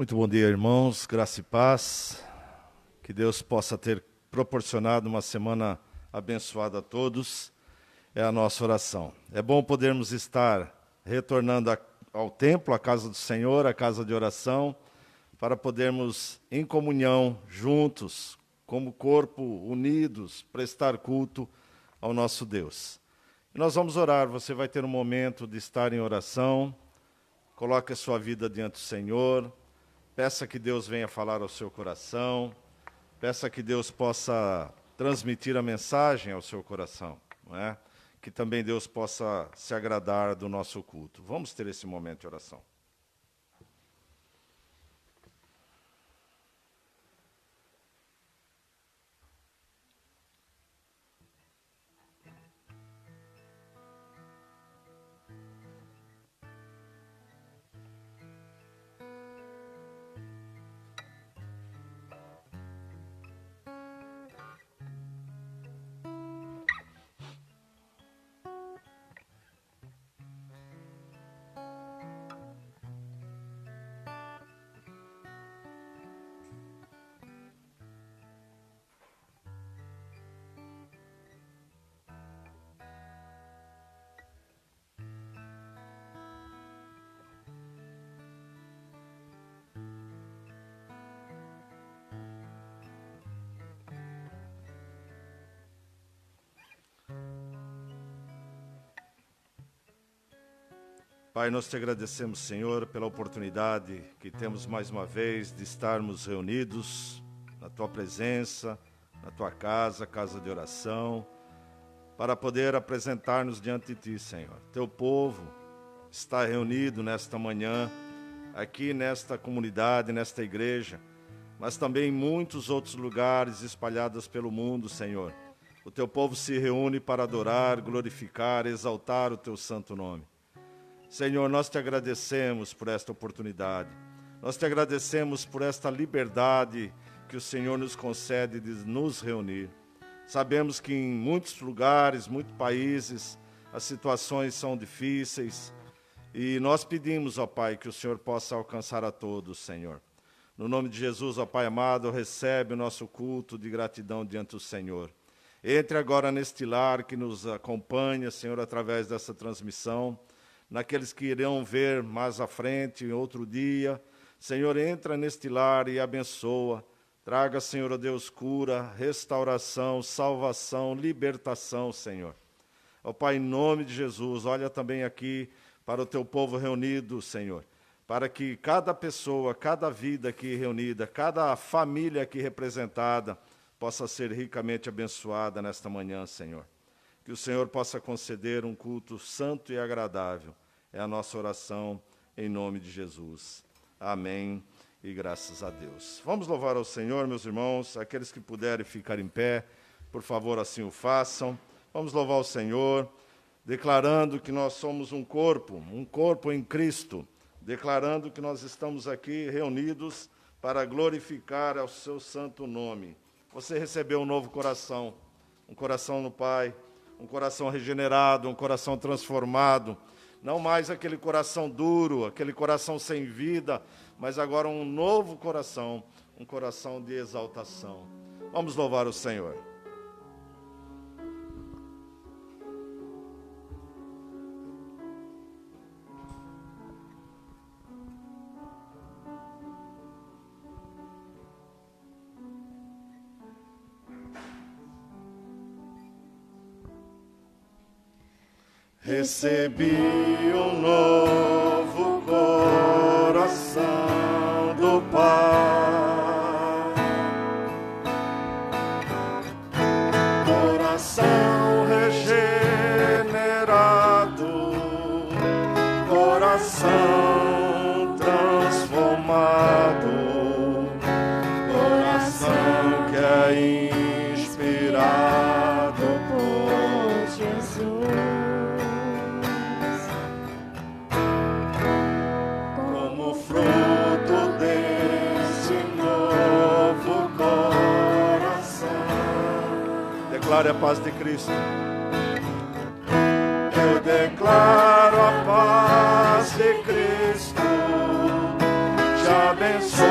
Muito bom dia, irmãos, graça e paz. Que Deus possa ter proporcionado uma semana abençoada a todos. É a nossa oração. É bom podermos estar retornando ao templo, à casa do Senhor, à casa de oração, para podermos, em comunhão, juntos, como corpo, unidos, prestar culto ao nosso Deus. E nós vamos orar, você vai ter um momento de estar em oração, coloque a sua vida diante do Senhor, peça que Deus venha falar ao seu coração, peça que Deus possa transmitir a mensagem ao seu coração, não é? Que também Deus possa se agradar do nosso culto. Vamos ter esse momento de oração. Pai, nós te agradecemos, Senhor, pela oportunidade que temos mais uma vez de estarmos reunidos na Tua presença, na Tua casa, casa de oração, para poder apresentar-nos diante de Ti, Senhor. Teu povo está reunido nesta manhã, aqui nesta comunidade, nesta igreja, mas também em muitos outros lugares espalhados pelo mundo, Senhor. O Teu povo se reúne para adorar, glorificar, exaltar o Teu santo nome. Senhor, nós te agradecemos por esta oportunidade. Nós te agradecemos por esta liberdade que o Senhor nos concede de nos reunir. Sabemos que em muitos lugares, muitos países, as situações são difíceis. E nós pedimos, ó Pai, que o Senhor possa alcançar a todos, Senhor. No nome de Jesus, ó Pai amado, recebe o nosso culto de gratidão diante do Senhor. Entre agora neste lar que nos acompanha, Senhor, através dessa transmissão, naqueles que irão ver mais à frente, em outro dia. Senhor, entra neste lar e abençoa. Traga, Senhor, ó Deus, cura, restauração, salvação, libertação, Senhor. Ó Pai, em nome de Jesus, olha também aqui para o Teu povo reunido, Senhor, para que cada pessoa, cada vida aqui reunida, cada família aqui representada, possa ser ricamente abençoada nesta manhã, Senhor. Que o Senhor possa conceder um culto santo e agradável. É a nossa oração em nome de Jesus. Amém e graças a Deus. Vamos louvar ao Senhor, meus irmãos. Aqueles que puderem ficar em pé, por favor, assim o façam. Vamos louvar o Senhor, declarando que nós somos um corpo em Cristo, declarando que nós estamos aqui reunidos para glorificar ao seu santo nome. Você recebeu um novo coração, um coração no Pai, um coração regenerado, um coração transformado, não mais aquele coração duro, aquele coração sem vida, mas agora um novo coração, um coração de exaltação. Vamos louvar o Senhor. Recebi um novo coração do Pai, coração regenerado, coração transformado, coração que é inspirado por Jesus. Declare a paz de Cristo. Eu declaro a paz de Cristo. Te abençoo.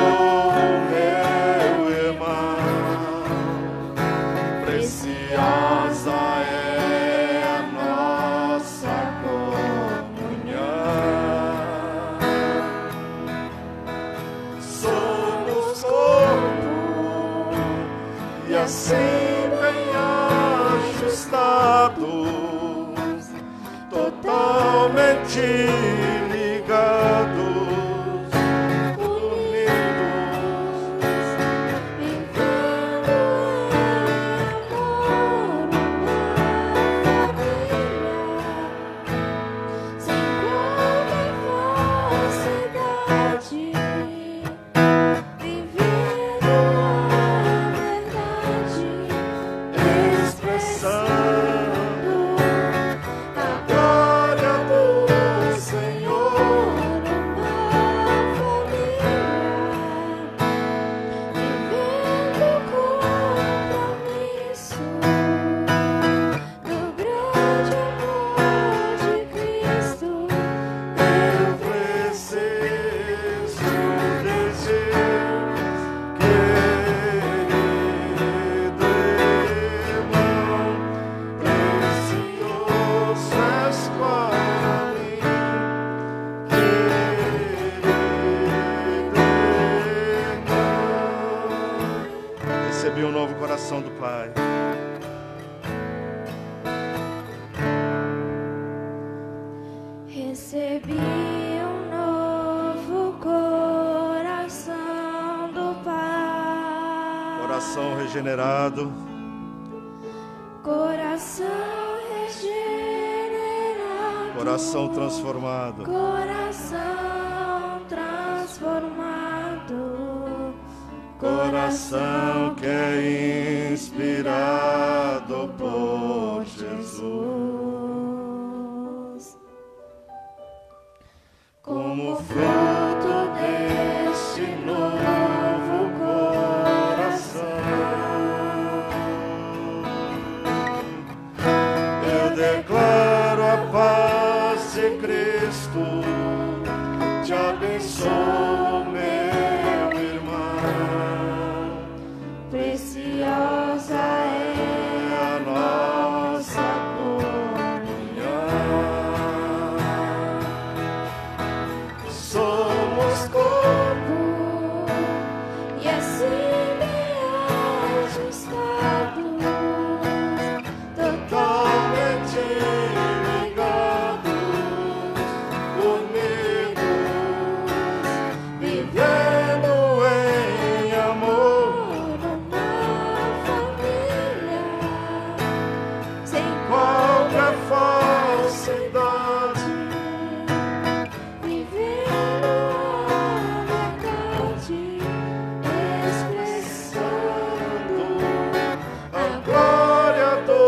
Recebi um novo coração do Pai. Recebi um novo coração do Pai. Coração regenerado. Coração regenerado. Coração transformado. Coração transformado. Coração que é inspirado por Jesus. Como fruto deste novo coração, eu declaro a paz de Cristo, te abençoo, meu irmão. Preciosa é a nossa comunhão. Somos corpo E assim bem ajustados, totalmente ligados, unidos, vivendo em amor, uma família, sem qualquer falsidade, vivendo a verdade, expressando a glória do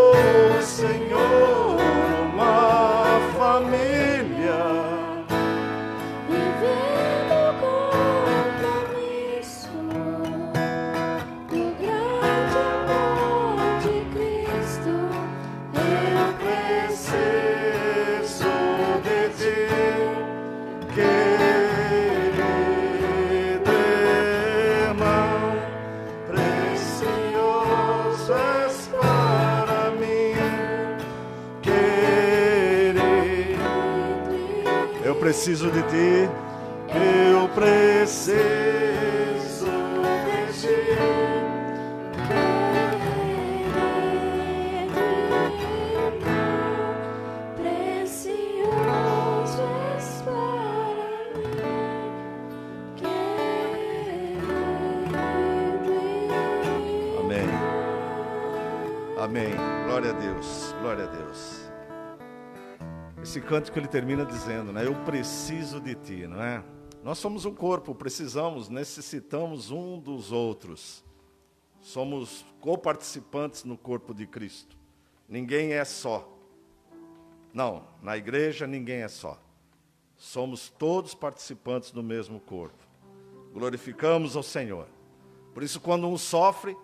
Senhor, uma família. vivendo o compromisso do grande amor de Cristo. Eu Preciso de ti, querido irmão, precioso és para mim, querido. Eu preciso de ti, eu preciso de ti. Precioso és para mim, querido. Amém. Amém. Glória a Deus. Glória a Deus. Esse cântico ele termina dizendo, né? Eu preciso de ti, não é? Nós somos um corpo, precisamos, necessitamos um dos outros. Somos coparticipantes no corpo de Cristo. Ninguém é só. Não, na igreja ninguém é só. Somos todos participantes do mesmo corpo. Glorificamos ao Senhor. Por isso, quando um sofre,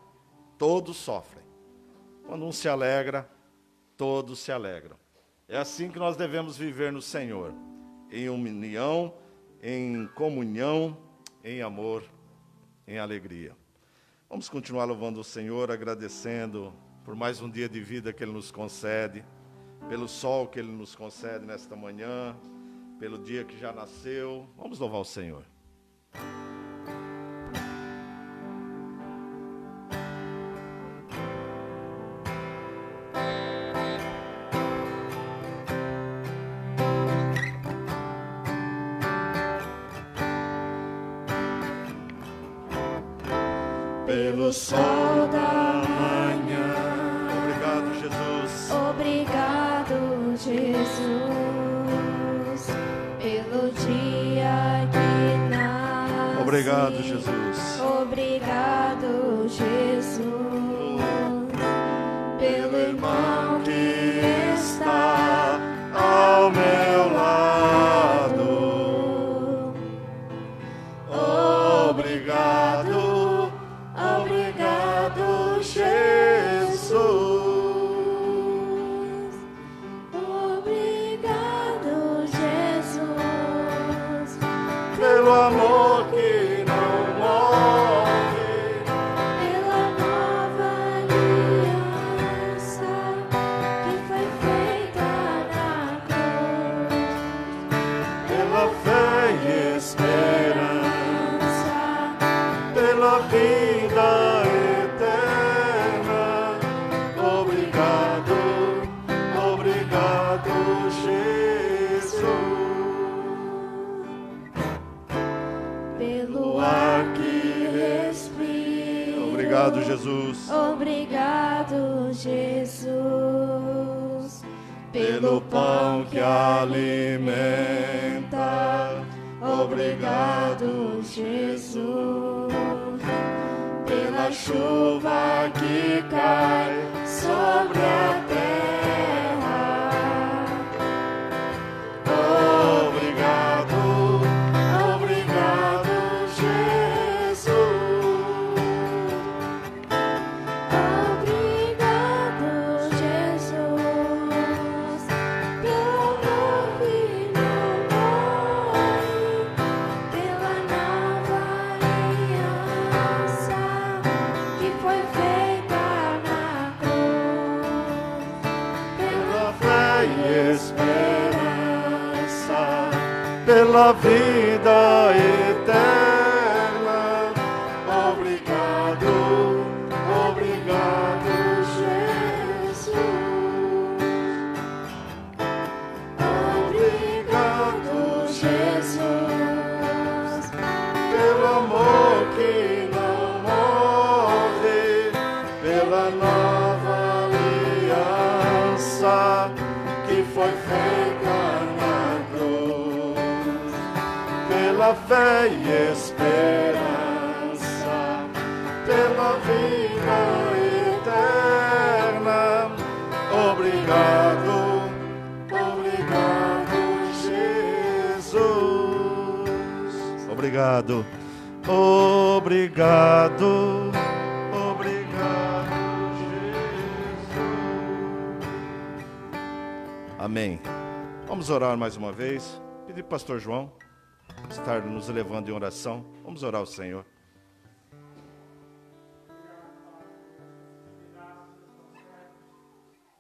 todos sofrem. Quando um se alegra, todos se alegram. É assim que nós devemos viver no Senhor, em união, em comunhão, em amor, em alegria. Vamos continuar louvando o Senhor, agradecendo por mais um dia de vida que Ele nos concede, pelo sol que Ele nos concede nesta manhã, pelo dia que já nasceu. Vamos louvar o Senhor. pelo sol da manhã. Obrigado, Jesus. Obrigado, Jesus, pelo dia que nasce. Obrigado, Jesus. Obrigado, Jesus, pelo irmão que está ao meu lado. Obrigado, obrigado, Jesus. Obrigado, Jesus, Pelo amor que não morre. pela nova aliança que foi feita na cruz. Pela fé e esperança, pela vida eterna. Obrigado, obrigado, Jesus. Pelo ar que respiro. Obrigado, Jesus. Obrigado, Jesus, Pelo pão que alimenta. Obrigado, Jesus, pela chuva que cai sobre a terra. Obrigado, obrigado, Jesus. Obrigado, Jesus, pelo amor que não morre, pela nova aliança que foi feita na cruz. Pela fé e esperança, pela vida eterna. Obrigado, obrigado, Jesus, obrigado, Jesus, pelo amor que não morre, pela nova aliança que foi feita na cruz. Pela fé e esperança, pela vida eterna. Obrigado, obrigado, Jesus. Obrigado, obrigado, obrigado, Jesus. Amém. Vamos orar mais uma vez. Pedir para o pastor João estar nos elevando em oração. Vamos orar ao Senhor.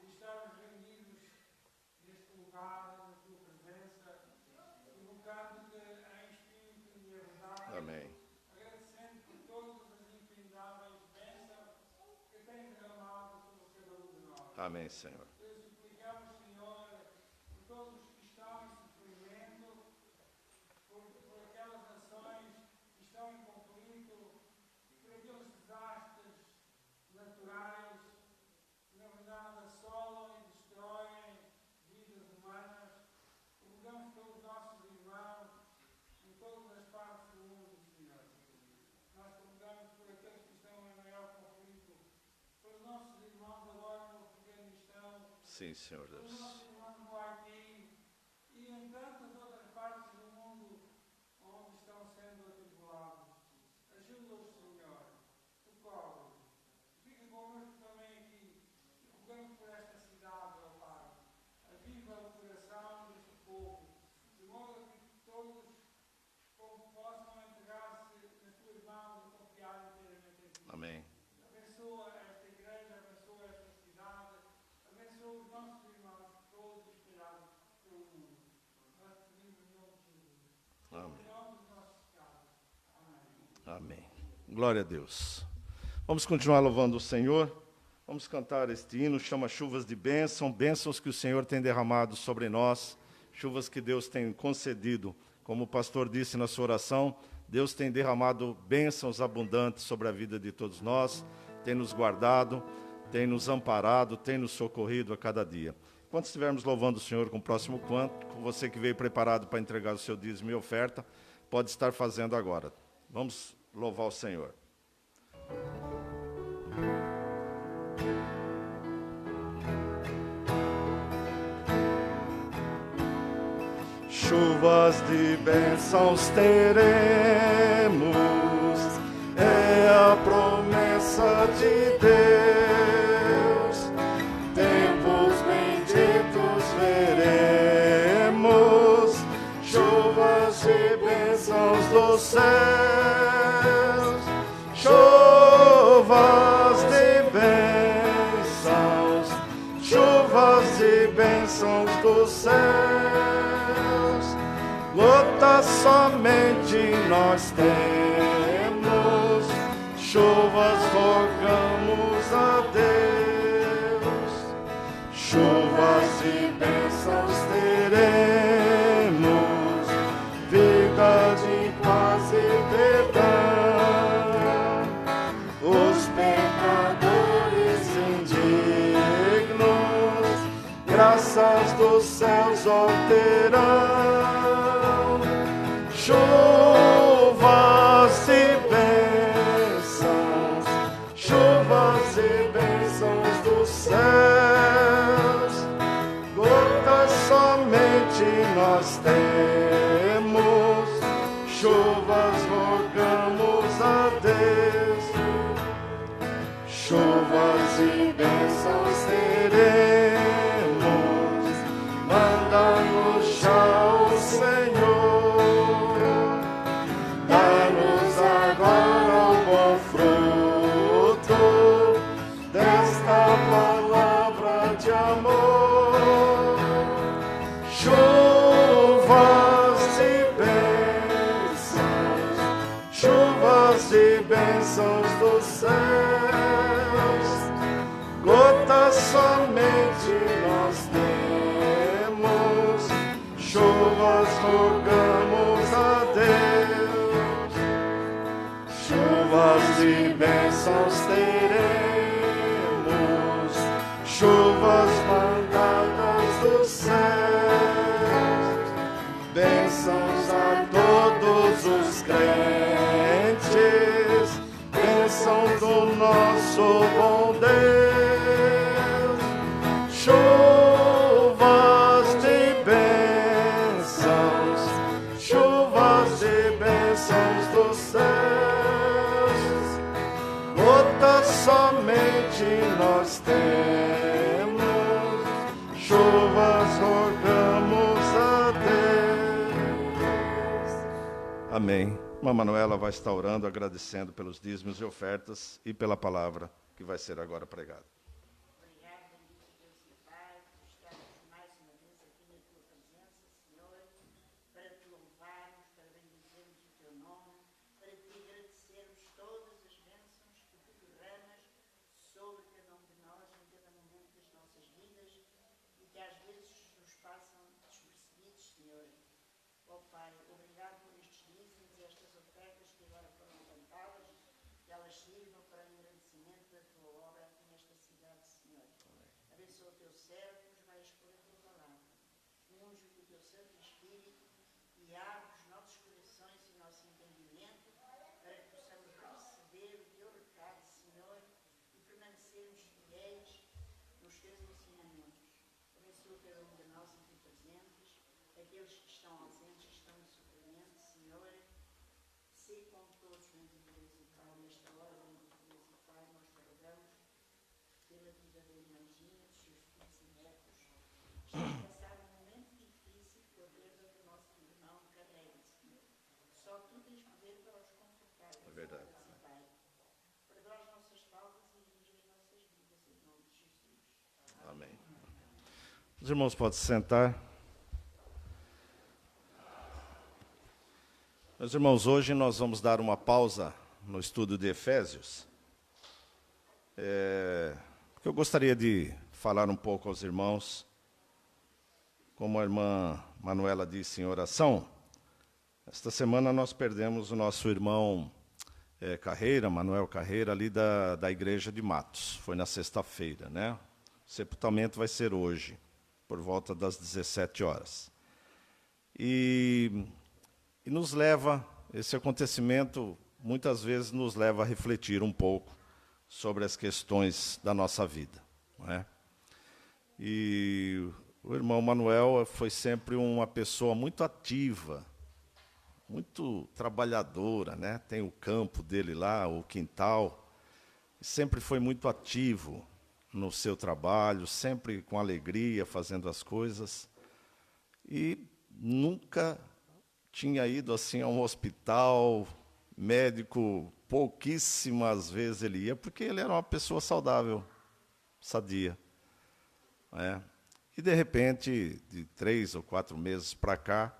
Estamos reunidos neste lugar, na tua presença, invocando-te em espírito e em verdade, Amém. agradecendo por todas as infindáveis bênçãos que tens derramado sobre cada um de nós. Amém, Senhor. Te suplicamos, Senhor, por todos os que estão em sofrimento, por aquelas nações que estão em conflito, por aqueles desastres naturais que, na verdade, assolam e destroem vidas humanas. Rogamos pelos nossos irmãos em todas as partes do mundo, Senhor. Nós rogamos por aqueles que estão em maior conflito, pelos nossos irmãos agora no Afeganistão, Sim, Senhor pelos Deus. nossos irmãos no Haiti e em tantas outras partes do mundo onde estão sendo atribulados. Ajuda-os, Senhor. Socorre-os. Fica connosco também aqui. Rogamos por esta cidade, ó Pai. Aviva o coração deste povo, de modo que todos possam entregar-se nas tuas mãos e confiar inteiramente em ti. Amém. Abençoa esta igreja, abençoa esta cidade, abençoa os nossos irmãos todos espalhados pelo mundo. Nós pedimos em nome de Jesus. Amém. Em nome dos nossos pecados. Amém. Amém. Glória a Deus. Vamos continuar louvando o Senhor. Vamos cantar este hino, chama Chuvas de Bênção, bênçãos que o Senhor tem derramado sobre nós, chuvas que Deus tem concedido. Como o pastor disse na sua oração, Deus tem derramado bênçãos abundantes sobre a vida de todos nós, tem nos guardado, tem nos amparado, tem nos socorrido a cada dia. Enquanto estivermos louvando o Senhor com o próximo canto, você que veio preparado para entregar o seu dízimo e oferta, pode estar fazendo agora. Vamos louvar o Senhor. Chuvas de bênçãos teremos, é a promessa de Deus. Tempos benditos veremos, chuvas de bênçãos dos céus, chuvas de bênçãos, chuvas de bênçãos dos céus. Gotas somente nós temos, chuvas rogamos a Deus. Chuvas de bênçãos teremos, vida de paz e perdão. Os pecadores indignos, graças dos céus obterão. Chuvas e bênçãos, chuvas e bênçãos dos céus, gotas somente nós temos, chuvas rogamos a Deus. Chuvas e bênçãos teremos, manda-nos já o Senhor. Dá-nos agora o bom fruto desta palavra de amor. Chuvas e bênçãos, chuvas e bênçãos dos céus, gotas somente nós temos, chuvas rogamos a Deus. Chuvas e bênçãos teremos, chuvas mandadas dos céus, bênçãos a todos os crentes, bênção do nosso bom Deus. Chuvas de bênçãos, chuvas e bênçãos dos céus, gotas somente nós temos, chuvas rogamos a Deus. Amém. Irmã Manuela vai estar orando, agradecendo pelos dízimos e ofertas e pela palavra que vai ser agora pregada. Obrigado, bendito Deus e Pai, por estarmos mais uma vez aqui na Tua presença, Senhor, para Te louvarmos, para bendizermos o Teu nome, para Te agradecermos todas as bênçãos que Tu derramas sobre cada um de nós, em cada momento das nossas vidas, e que às vezes nos passam despercebidos, Senhor. Ó Pai, obrigado por estes dízimos e estas ofertas que agora foram levantadas, que elas sirvam para o engrandecimento da Tua obra aqui nesta cidade, Senhor. Abençoa o Teu servo, nos vai expor a Tua palavra. Unge o Teu Santo Espírito e abre os nossos corações e o nosso entendimento para que possamos receber o Teu recado, Senhor, e permanecermos fiéis nos Teus ensinamentos. Abençoa cada um de nós aqui presentes, aqueles que estão ausentes, que estão em sofrimento, Senhor. Sei com todos, bendito Deus e Pai, nesta hora, bendito Deus e Pai, nós te rogamos pela vida da irmãzinha, dos seus filhos e netos. Está a passar um momento difícil com a perda do nosso irmão Carreira, Senhor. Só Tu tens poder para os confortar. É verdade. Deus e Pai. Perdoa as nossas faltas e dirige as nossas vidas, em nome de Jesus. Amém. Os irmãos podem se sentar. Meus irmãos, hoje nós vamos dar uma pausa no estudo de Efésios. Porque eu gostaria de falar um pouco aos irmãos, como a irmã Manuela disse em oração, Esta semana nós perdemos o nosso irmão Carreira, Manuel Carreira, ali da igreja de Matos. Foi na sexta-feira, né? O sepultamento vai ser hoje, por volta das 17 horas. E nos leva, esse acontecimento, muitas vezes nos leva a refletir um pouco sobre as questões da nossa vida, não é? E o irmão Manuel foi sempre uma pessoa muito ativa, muito trabalhadora, né? Tem o campo dele lá, o quintal. Sempre foi muito ativo no seu trabalho, sempre com alegria, fazendo as coisas. E nunca tinha ido assim a um hospital, médico, pouquíssimas vezes ele ia, porque ele era uma pessoa saudável, sadia. E, de repente, de 3 ou 4 meses para cá,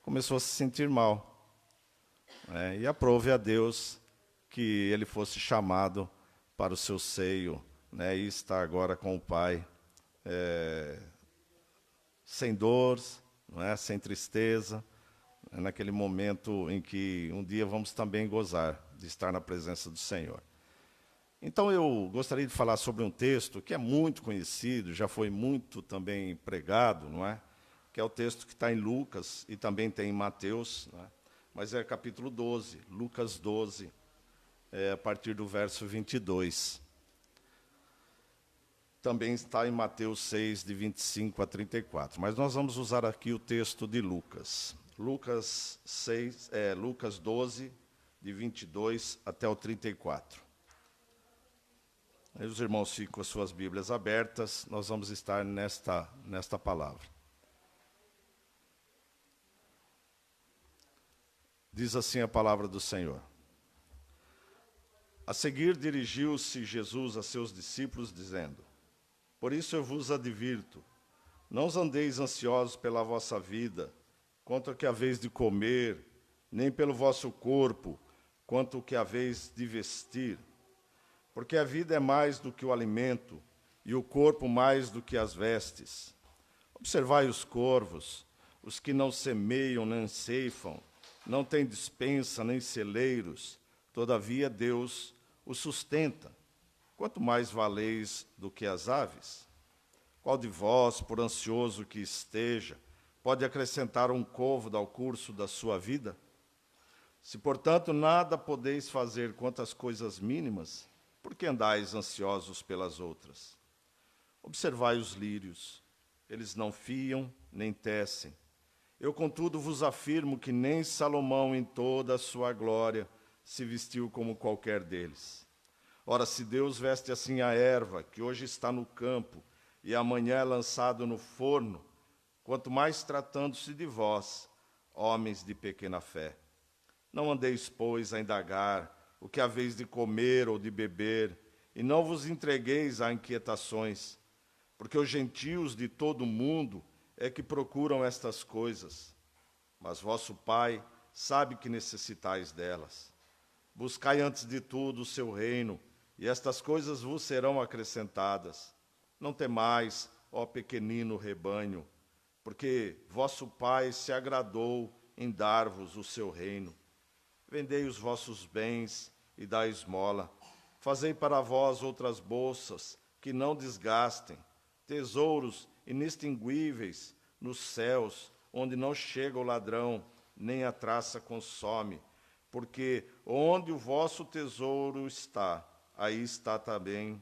começou a se sentir mal. E aprove a Deus que ele fosse chamado para o seu seio, e está agora com o Pai, sem dor, sem tristeza, naquele momento em que um dia vamos também gozar de estar na presença do Senhor. Então eu gostaria de falar sobre um texto que é muito conhecido, já foi muito também pregado, não é? Que é o texto que está em Lucas e também tem em Mateus, não é? Mas é capítulo 12, Lucas 12, a partir do verso 22. Também está em Mateus 6, de 25 a 34. Mas nós vamos usar aqui o texto de Lucas. Lucas 12, de 22 até o 34. Aí os irmãos ficam com as suas Bíblias abertas, nós vamos estar nesta palavra. Diz assim a palavra do Senhor. A seguir dirigiu-se Jesus a seus discípulos, dizendo: Por isso eu vos advirto, não andeis ansiosos pela vossa vida, quanto ao que haveis de comer, nem pelo vosso corpo, quanto ao que haveis de vestir. Porque a vida é mais do que o alimento, e o corpo mais do que as vestes. Observai os corvos, os que não semeiam nem ceifam, não têm despensa nem celeiros, todavia Deus os sustenta. Quanto mais valeis do que as aves? Qual de vós, por ansioso que esteja, pode acrescentar um côvado ao curso da sua vida? Se, portanto, nada podeis fazer quanto às coisas mínimas, por que andais ansiosos pelas outras? Observai os lírios, eles não fiam nem tecem. Eu, contudo, vos afirmo que nem Salomão, em toda a sua glória, se vestiu como qualquer deles. Ora, se Deus veste assim a erva, que hoje está no campo, e amanhã é lançado no forno, quanto mais tratando-se de vós, homens de pequena fé. Não andeis, pois, a indagar o que haveis de comer ou de beber, e não vos entregueis a inquietações, porque os gentios de todo o mundo é que procuram estas coisas. Mas vosso Pai sabe que necessitais delas. Buscai antes de tudo o seu reino, e estas coisas vos serão acrescentadas. Não temais, ó pequenino rebanho, porque vosso Pai se agradou em dar-vos o seu reino. Vendei os vossos bens e dai esmola. Fazei para vós outras bolsas que não desgastem, tesouros inextinguíveis nos céus, onde não chega o ladrão, nem a traça consome. Porque onde o vosso tesouro está, aí está também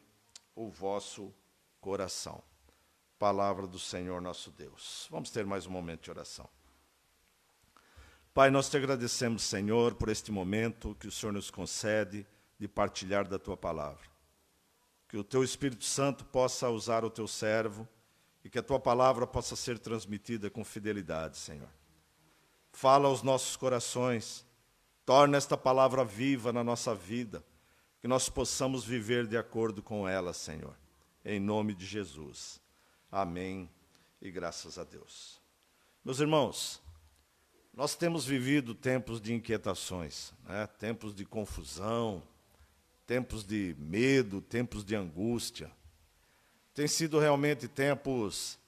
o vosso coração. Palavra do Senhor nosso Deus. Vamos ter mais um momento de oração. Pai, nós te agradecemos, Senhor, por este momento que o Senhor nos concede de partilhar da tua palavra. Que o teu Espírito Santo possa usar o teu servo e que a tua palavra possa ser transmitida com fidelidade, Senhor. Fala aos nossos corações, torna esta palavra viva na nossa vida, que nós possamos viver de acordo com ela, Senhor. Em nome de Jesus. Amém e graças a Deus. Meus irmãos, nós temos vivido tempos de inquietações, tempos de confusão, tempos de medo, tempos de angústia. Tem sido realmente tempos,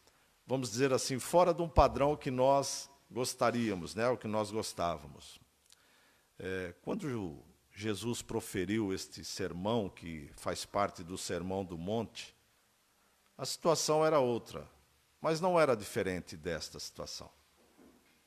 vamos dizer assim, fora de um padrão que nós gostaríamos, né? O que nós gostávamos. Quando Jesus proferiu este sermão, que faz parte do Sermão do Monte, a situação era outra, mas não era diferente desta situação.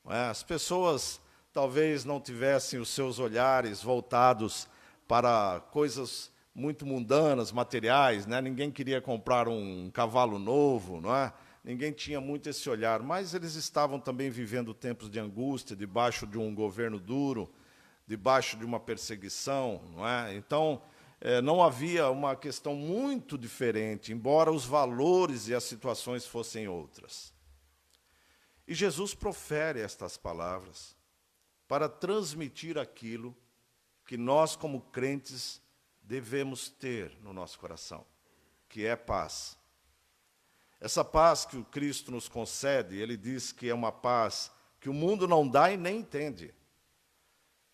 Não é? As pessoas talvez não tivessem os seus olhares voltados para coisas muito mundanas, materiais, né? Ninguém queria comprar um cavalo novo, não é? Ninguém tinha muito esse olhar, mas eles estavam também vivendo tempos de angústia, debaixo de um governo duro, debaixo de uma perseguição, não é? Então, não havia uma questão muito diferente, embora os valores e as situações fossem outras. E Jesus profere estas palavras para transmitir aquilo que nós, como crentes, devemos ter no nosso coração, que é paz. Essa paz que o Cristo nos concede, ele diz que é uma paz que o mundo não dá e nem entende.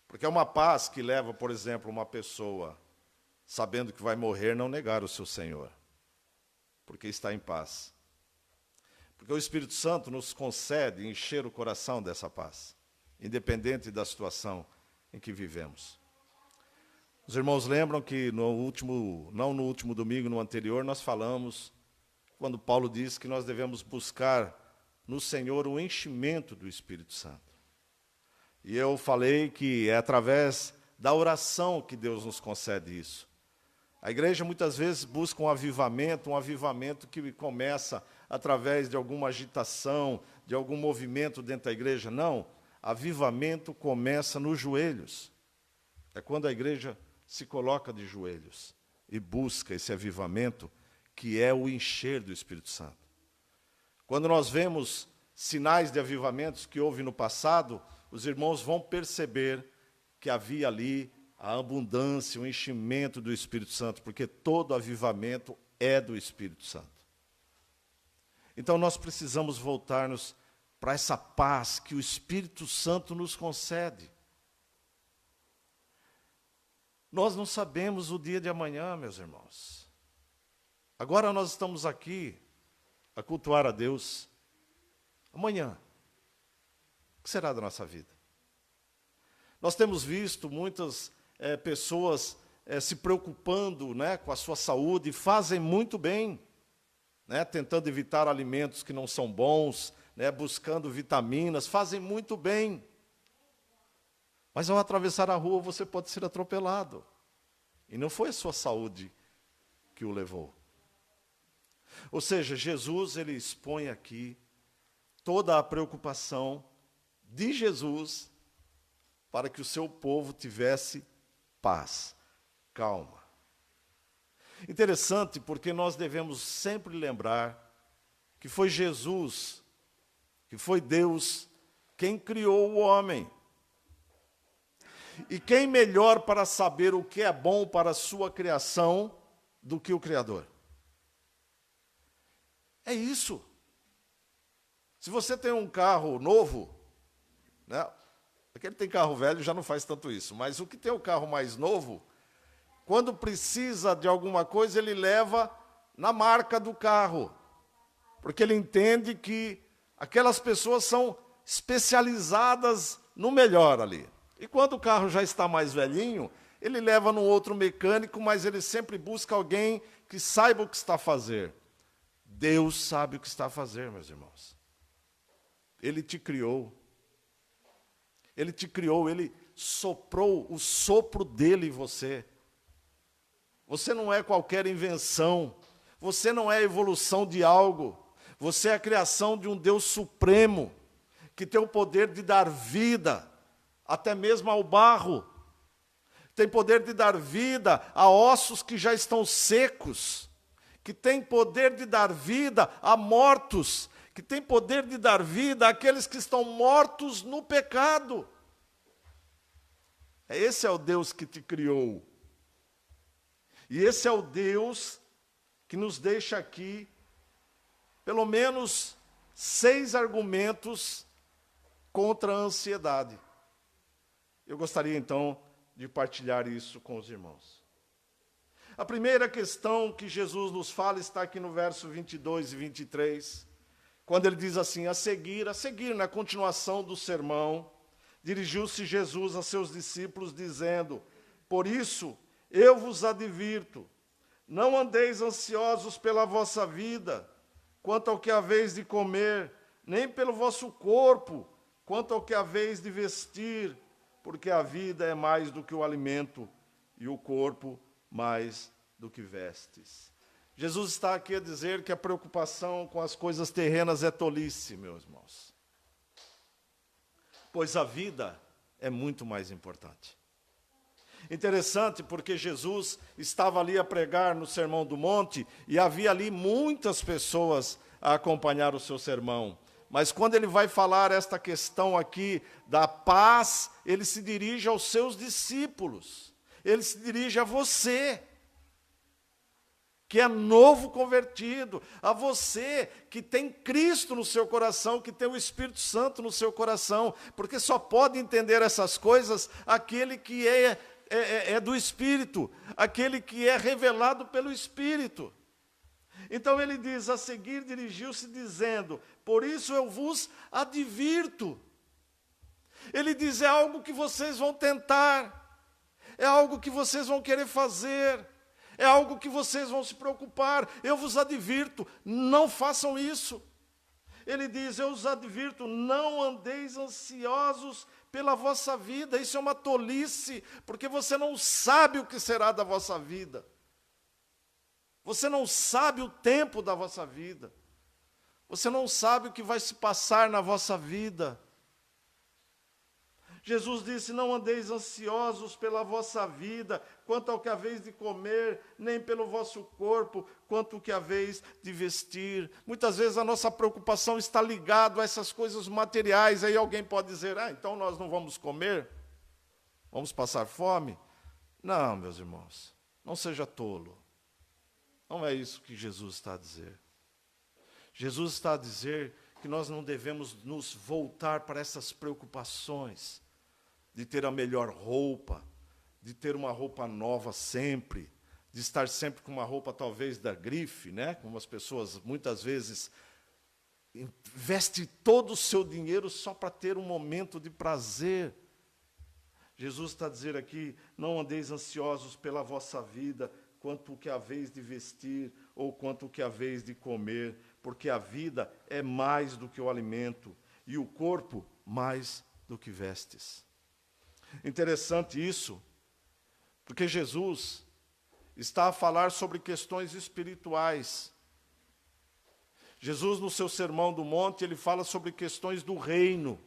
Porque é uma paz que leva, por exemplo, uma pessoa, sabendo que vai morrer, não negar o seu Senhor, porque está em paz. Porque o Espírito Santo nos concede encher o coração dessa paz, independente da situação em que vivemos. Os irmãos lembram que não no último domingo, no anterior, nós falamos, quando Paulo diz que nós devemos buscar no Senhor o enchimento do Espírito Santo. E eu falei que é através da oração que Deus nos concede isso. A igreja muitas vezes busca um avivamento que começa através de alguma agitação, de algum movimento dentro da igreja. Não, avivamento começa nos joelhos. É quando a igreja se coloca de joelhos e busca esse avivamento, que é o encher do Espírito Santo. Quando nós vemos sinais de avivamentos que houve no passado, os irmãos vão perceber que havia ali a abundância, o enchimento do Espírito Santo, porque todo avivamento é do Espírito Santo. Então nós precisamos voltar-nos para essa paz que o Espírito Santo nos concede. Nós não sabemos o dia de amanhã, meus irmãos. Agora nós estamos aqui a cultuar a Deus. Amanhã, o que será da nossa vida? Nós temos visto muitas pessoas se preocupando, né, com a sua saúde, e fazem muito bem, né, tentando evitar alimentos que não são bons, né, buscando vitaminas, fazem muito bem. Mas ao atravessar a rua você pode ser atropelado. E não foi a sua saúde que o levou. Ou seja, Jesus, ele expõe aqui toda a preocupação de Jesus para que o seu povo tivesse paz, calma. Interessante, porque nós devemos sempre lembrar que foi Jesus, que foi Deus, quem criou o homem. E quem melhor para saber o que é bom para a sua criação do que o Criador? É isso. Se você tem um carro novo, né, aquele que tem carro velho já não faz tanto isso, mas o que tem o carro mais novo, quando precisa de alguma coisa, ele leva na marca do carro, porque ele entende que aquelas pessoas são especializadas no melhor ali. E quando o carro já está mais velhinho, ele leva num outro mecânico, mas ele sempre busca alguém que saiba o que está a fazer. Deus sabe o que está a fazer, meus irmãos. Ele te criou. Ele te criou, ele soprou o sopro dele em você. Você não é qualquer invenção. Você não é a evolução de algo. Você é a criação de um Deus supremo, que tem o poder de dar vida, até mesmo ao barro. Tem poder de dar vida a ossos que já estão secos. Que tem poder de dar vida a mortos. Que tem poder de dar vida àqueles que estão mortos no pecado. Esse é o Deus que te criou. E esse é o Deus que nos deixa aqui pelo menos 6 argumentos contra a ansiedade. Eu gostaria, então, de partilhar isso com os irmãos. A primeira questão que Jesus nos fala está aqui no verso 22 e 23, quando ele diz assim, a seguir, na continuação do sermão, dirigiu-se Jesus a seus discípulos, dizendo, por isso eu vos advirto, não andeis ansiosos pela vossa vida, quanto ao que haveis de comer, nem pelo vosso corpo, quanto ao que haveis de vestir, porque a vida é mais do que o alimento, e o corpo mais do que vestes. Jesus está aqui a dizer que a preocupação com as coisas terrenas é tolice, meus irmãos. Pois a vida é muito mais importante. Interessante porque Jesus estava ali a pregar no Sermão do Monte e havia ali muitas pessoas a acompanhar o seu sermão. Mas quando ele vai falar esta questão aqui da paz, ele se dirige aos seus discípulos. Ele se dirige a você, que é novo convertido, a você que tem Cristo no seu coração, que tem o Espírito Santo no seu coração, porque só pode entender essas coisas aquele que é do Espírito, aquele que é revelado pelo Espírito. Então ele diz, a seguir dirigiu-se dizendo, por isso eu vos advirto. Ele diz, é algo que vocês vão tentar, é algo que vocês vão querer fazer, é algo que vocês vão se preocupar, eu vos advirto, não façam isso. Ele diz, eu os advirto, não andeis ansiosos pela vossa vida, isso é uma tolice, porque você não sabe o que será da vossa vida. Você não sabe o tempo da vossa vida. Você não sabe o que vai se passar na vossa vida. Jesus disse, não andeis ansiosos pela vossa vida, quanto ao que haveis de comer, nem pelo vosso corpo, quanto ao que haveis de vestir. Muitas vezes a nossa preocupação está ligada a essas coisas materiais. Aí alguém pode dizer, então nós não vamos comer? Vamos passar fome? Não, meus irmãos, não seja tolo. Não é isso que Jesus está a dizer. Jesus está a dizer que nós não devemos nos voltar para essas preocupações de ter a melhor roupa, de ter uma roupa nova sempre, de estar sempre com uma roupa talvez da grife, né? Como as pessoas muitas vezes investem todo o seu dinheiro só para ter um momento de prazer. Jesus está a dizer aqui, não andeis ansiosos pela vossa vida, quanto o que haveis de vestir, ou quanto o que haveis de comer, porque a vida é mais do que o alimento, e o corpo mais do que vestes. Interessante isso, porque Jesus está a falar sobre questões espirituais. Jesus, no seu Sermão do Monte, ele fala sobre questões do reino.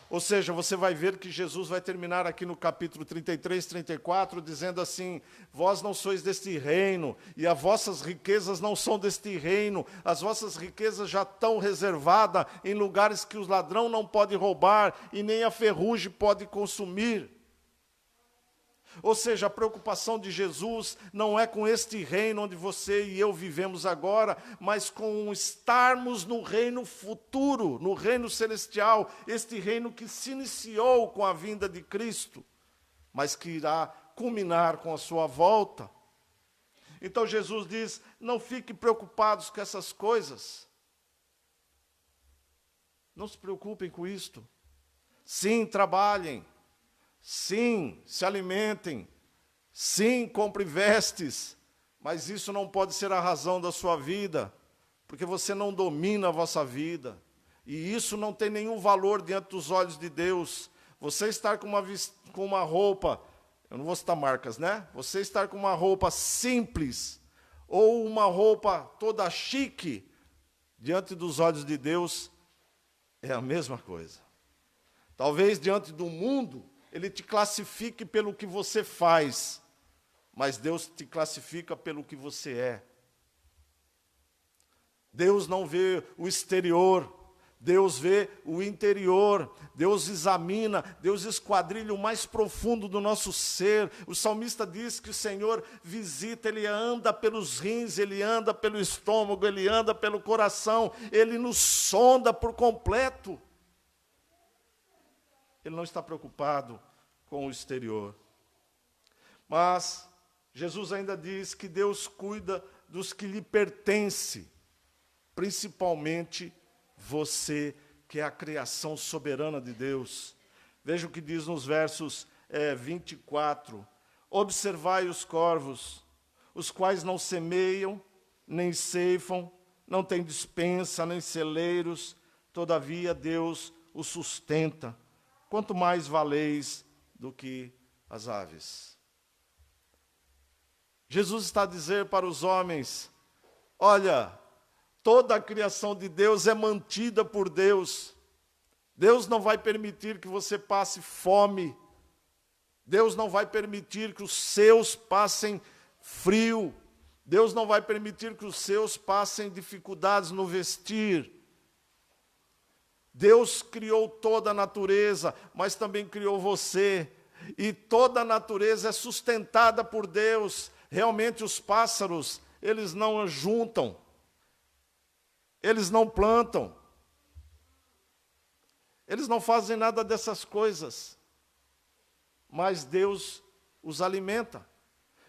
Ou seja, você vai ver que Jesus vai terminar aqui no capítulo 33, 34, dizendo assim, vós não sois deste reino, e as vossas riquezas não são deste reino, as vossas riquezas já estão reservadas em lugares que o ladrão não pode roubar, e nem a ferrugem pode consumir. Ou seja, a preocupação de Jesus não é com este reino onde você e eu vivemos agora, mas com estarmos no reino futuro, no reino celestial, este reino que se iniciou com a vinda de Cristo, mas que irá culminar com a sua volta. Então Jesus diz, não fiquem preocupados com essas coisas. Não se preocupem com isto. Sim, trabalhem. Sim, se alimentem. Sim, compre vestes. Mas isso não pode ser a razão da sua vida, porque você não domina a vossa vida. E isso não tem nenhum valor diante dos olhos de Deus. Você estar com uma roupa, eu não vou citar marcas, né? Você estar com uma roupa simples, ou uma roupa toda chique, diante dos olhos de Deus, é a mesma coisa. Talvez diante do mundo, ele te classifique pelo que você faz, mas Deus te classifica pelo que você é. Deus não vê o exterior, Deus vê o interior, Deus examina, Deus esquadrilha o mais profundo do nosso ser. O salmista diz que o Senhor visita, Ele anda pelos rins, Ele anda pelo estômago, Ele anda pelo coração, Ele nos sonda por completo. Ele não está preocupado com o exterior. Mas Jesus ainda diz que Deus cuida dos que lhe pertencem. principalmente você, que é a criação soberana de Deus. Veja o que diz nos versos 24. Observai os corvos, os quais não semeiam, nem ceifam, não têm despensa, nem celeiros, todavia Deus os sustenta. Quanto mais valeis do que as aves. Jesus está a dizer para os homens, olha, toda a criação de Deus é mantida por Deus. Deus não vai permitir que você passe fome. Deus não vai permitir que os seus passem frio. Deus não vai permitir que os seus passem dificuldades no vestir. Deus criou toda a natureza, mas também criou você. E toda a natureza é sustentada por Deus. Realmente os pássaros, eles não juntam. Eles não plantam. Eles não fazem nada dessas coisas. Mas Deus os alimenta.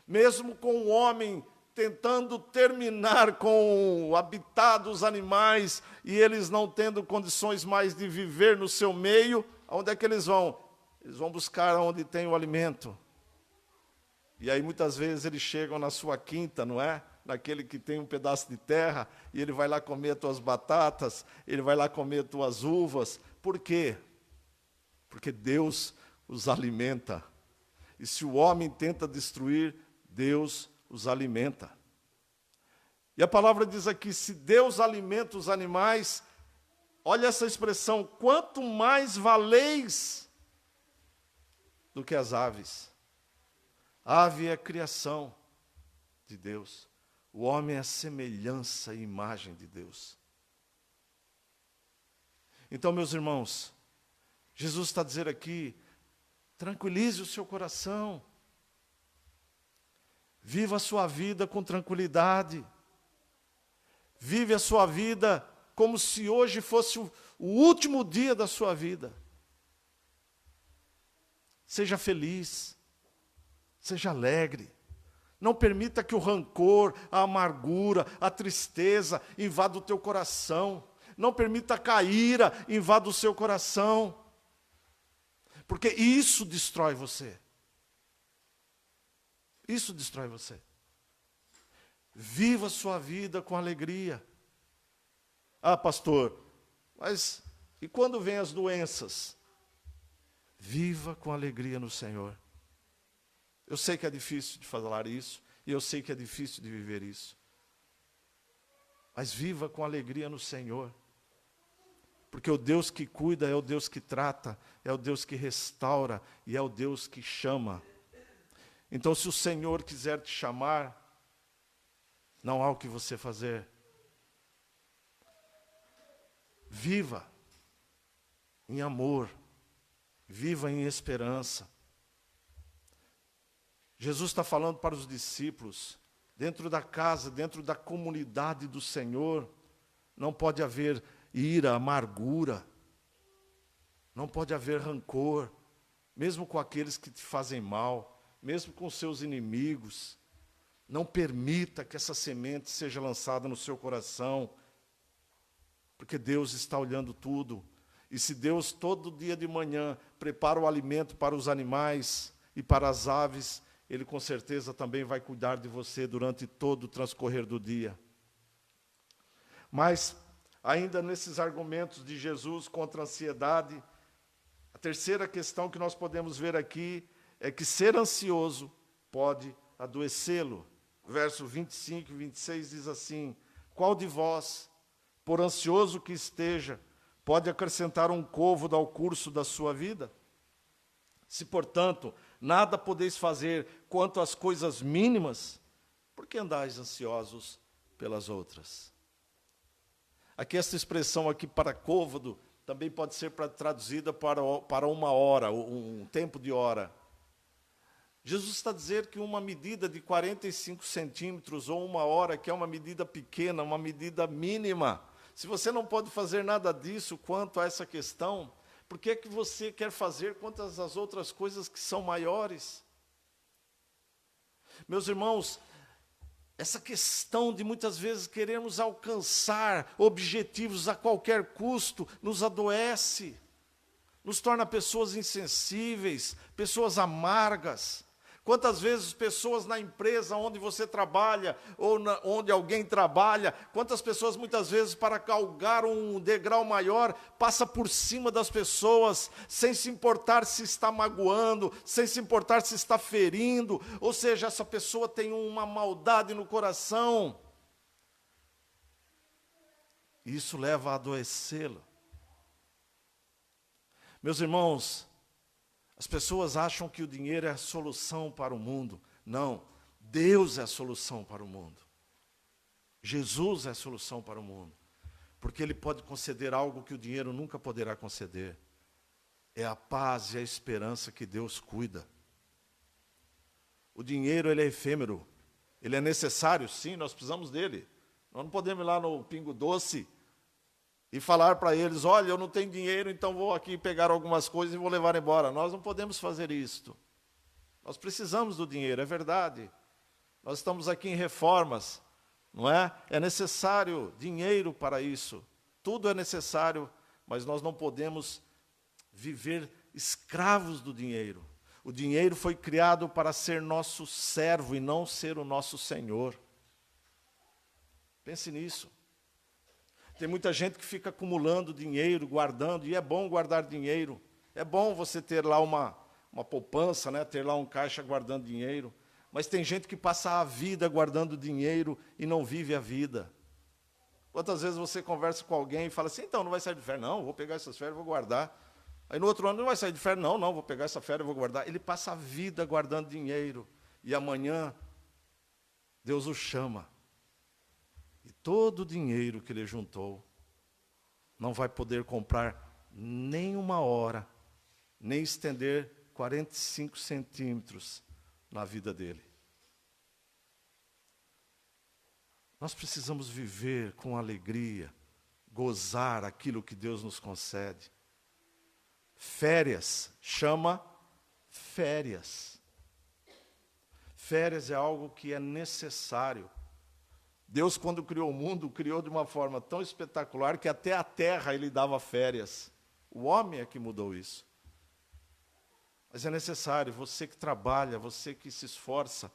Mesmo com o homem tentando terminar com o habitat dos animais e eles não tendo condições mais de viver no seu meio, aonde é que eles vão? Eles vão buscar onde tem o alimento. E aí muitas vezes eles chegam na sua quinta, não é? Naquele que tem um pedaço de terra, e ele vai lá comer as tuas batatas, ele vai lá comer as tuas uvas. Por quê? Porque Deus os alimenta. E se o homem tenta destruir, Deus os alimenta. E a palavra diz aqui, se Deus alimenta os animais, olha essa expressão, quanto mais valeis do que as aves. A ave é a criação de Deus. O homem é a semelhança e imagem de Deus. Então, meus irmãos, Jesus está a dizer aqui, tranquilize o seu coração. Viva a sua vida com tranquilidade. Vive a sua vida como se hoje fosse o último dia da sua vida. Seja feliz. Seja alegre. Não permita que o rancor, a amargura, a tristeza invada o teu coração. Não permita que a ira invada o seu coração. Porque isso destrói você. Isso destrói você. Viva a sua vida com alegria. Ah, pastor, mas e quando vêm as doenças? Viva com alegria no Senhor. Eu sei que é difícil de falar isso, e eu sei que é difícil de viver isso. Mas viva com alegria no Senhor. Porque o Deus que cuida é o Deus que trata, é o Deus que restaura, e é o Deus que chama. Então, se o Senhor quiser te chamar, não há o que você fazer. Viva em amor, viva em esperança. Jesus está falando para os discípulos, dentro da casa, dentro da comunidade do Senhor, não pode haver ira, amargura, não pode haver rancor, mesmo com aqueles que te fazem mal, mesmo com seus inimigos. Não permita que essa semente seja lançada no seu coração, porque Deus está olhando tudo. E se Deus todo dia de manhã prepara o alimento para os animais e para as aves, Ele com certeza também vai cuidar de você durante todo o transcorrer do dia. Mas, ainda nesses argumentos de Jesus contra a ansiedade, a terceira questão que nós podemos ver aqui é que ser ansioso pode adoecê-lo. Verso 25 e 26 diz assim, qual de vós, por ansioso que esteja, pode acrescentar um côvado ao curso da sua vida? Se, portanto, nada podeis fazer quanto às coisas mínimas, por que andais ansiosos pelas outras? Aqui essa expressão aqui para côvado também pode ser traduzida para uma hora, um tempo de hora. Jesus está a dizer que uma medida de 45 centímetros ou uma hora, que é uma medida pequena, uma medida mínima, se você não pode fazer nada disso quanto a essa questão, por que é que você quer fazer quanto às outras coisas que são maiores? Meus irmãos, essa questão de muitas vezes querermos alcançar objetivos a qualquer custo, nos adoece, nos torna pessoas insensíveis, pessoas amargas. Quantas vezes pessoas na empresa onde você trabalha, ou onde alguém trabalha, quantas pessoas muitas vezes para galgar um degrau maior, passa por cima das pessoas, sem se importar se está magoando, sem se importar se está ferindo, ou seja, essa pessoa tem uma maldade no coração. E isso leva a adoecê-la. Meus irmãos, as pessoas acham que o dinheiro é a solução para o mundo. Não, Deus é a solução para o mundo. Jesus é a solução para o mundo. Porque Ele pode conceder algo que o dinheiro nunca poderá conceder. É a paz e a esperança que Deus cuida. O dinheiro, ele é efêmero. Ele é necessário, sim, nós precisamos dele. Nós não podemos ir lá no Pingo Doce e falar para eles, olha, eu não tenho dinheiro, então vou aqui pegar algumas coisas e vou levar embora. Nós não podemos fazer isto. Nós precisamos do dinheiro, é verdade. Nós estamos aqui em reformas, não é? É necessário dinheiro para isso. Tudo é necessário, mas nós não podemos viver escravos do dinheiro. O dinheiro foi criado para ser nosso servo e não ser o nosso senhor. Pense nisso. Tem muita gente que fica acumulando dinheiro, guardando, e é bom guardar dinheiro. É bom você ter lá uma poupança, né? Ter lá um caixa guardando dinheiro. Mas tem gente que passa a vida guardando dinheiro e não vive a vida. Quantas vezes você conversa com alguém e fala assim, então, não vai sair de férias? Não, vou pegar essas férias e vou guardar. Aí no outro ano, não vai sair de férias? Não, vou pegar essa férias e vou guardar. Ele passa a vida guardando dinheiro. E amanhã, Deus o chama. E todo o dinheiro que ele juntou não vai poder comprar nem uma hora, nem estender 45 centímetros na vida dele. Nós precisamos viver com alegria, gozar aquilo que Deus nos concede. Férias, chama férias. Férias é algo que é necessário. Deus, quando criou o mundo, criou de uma forma tão espetacular que até a terra Ele dava férias. O homem é que mudou isso. Mas é necessário, você que trabalha, você que se esforça,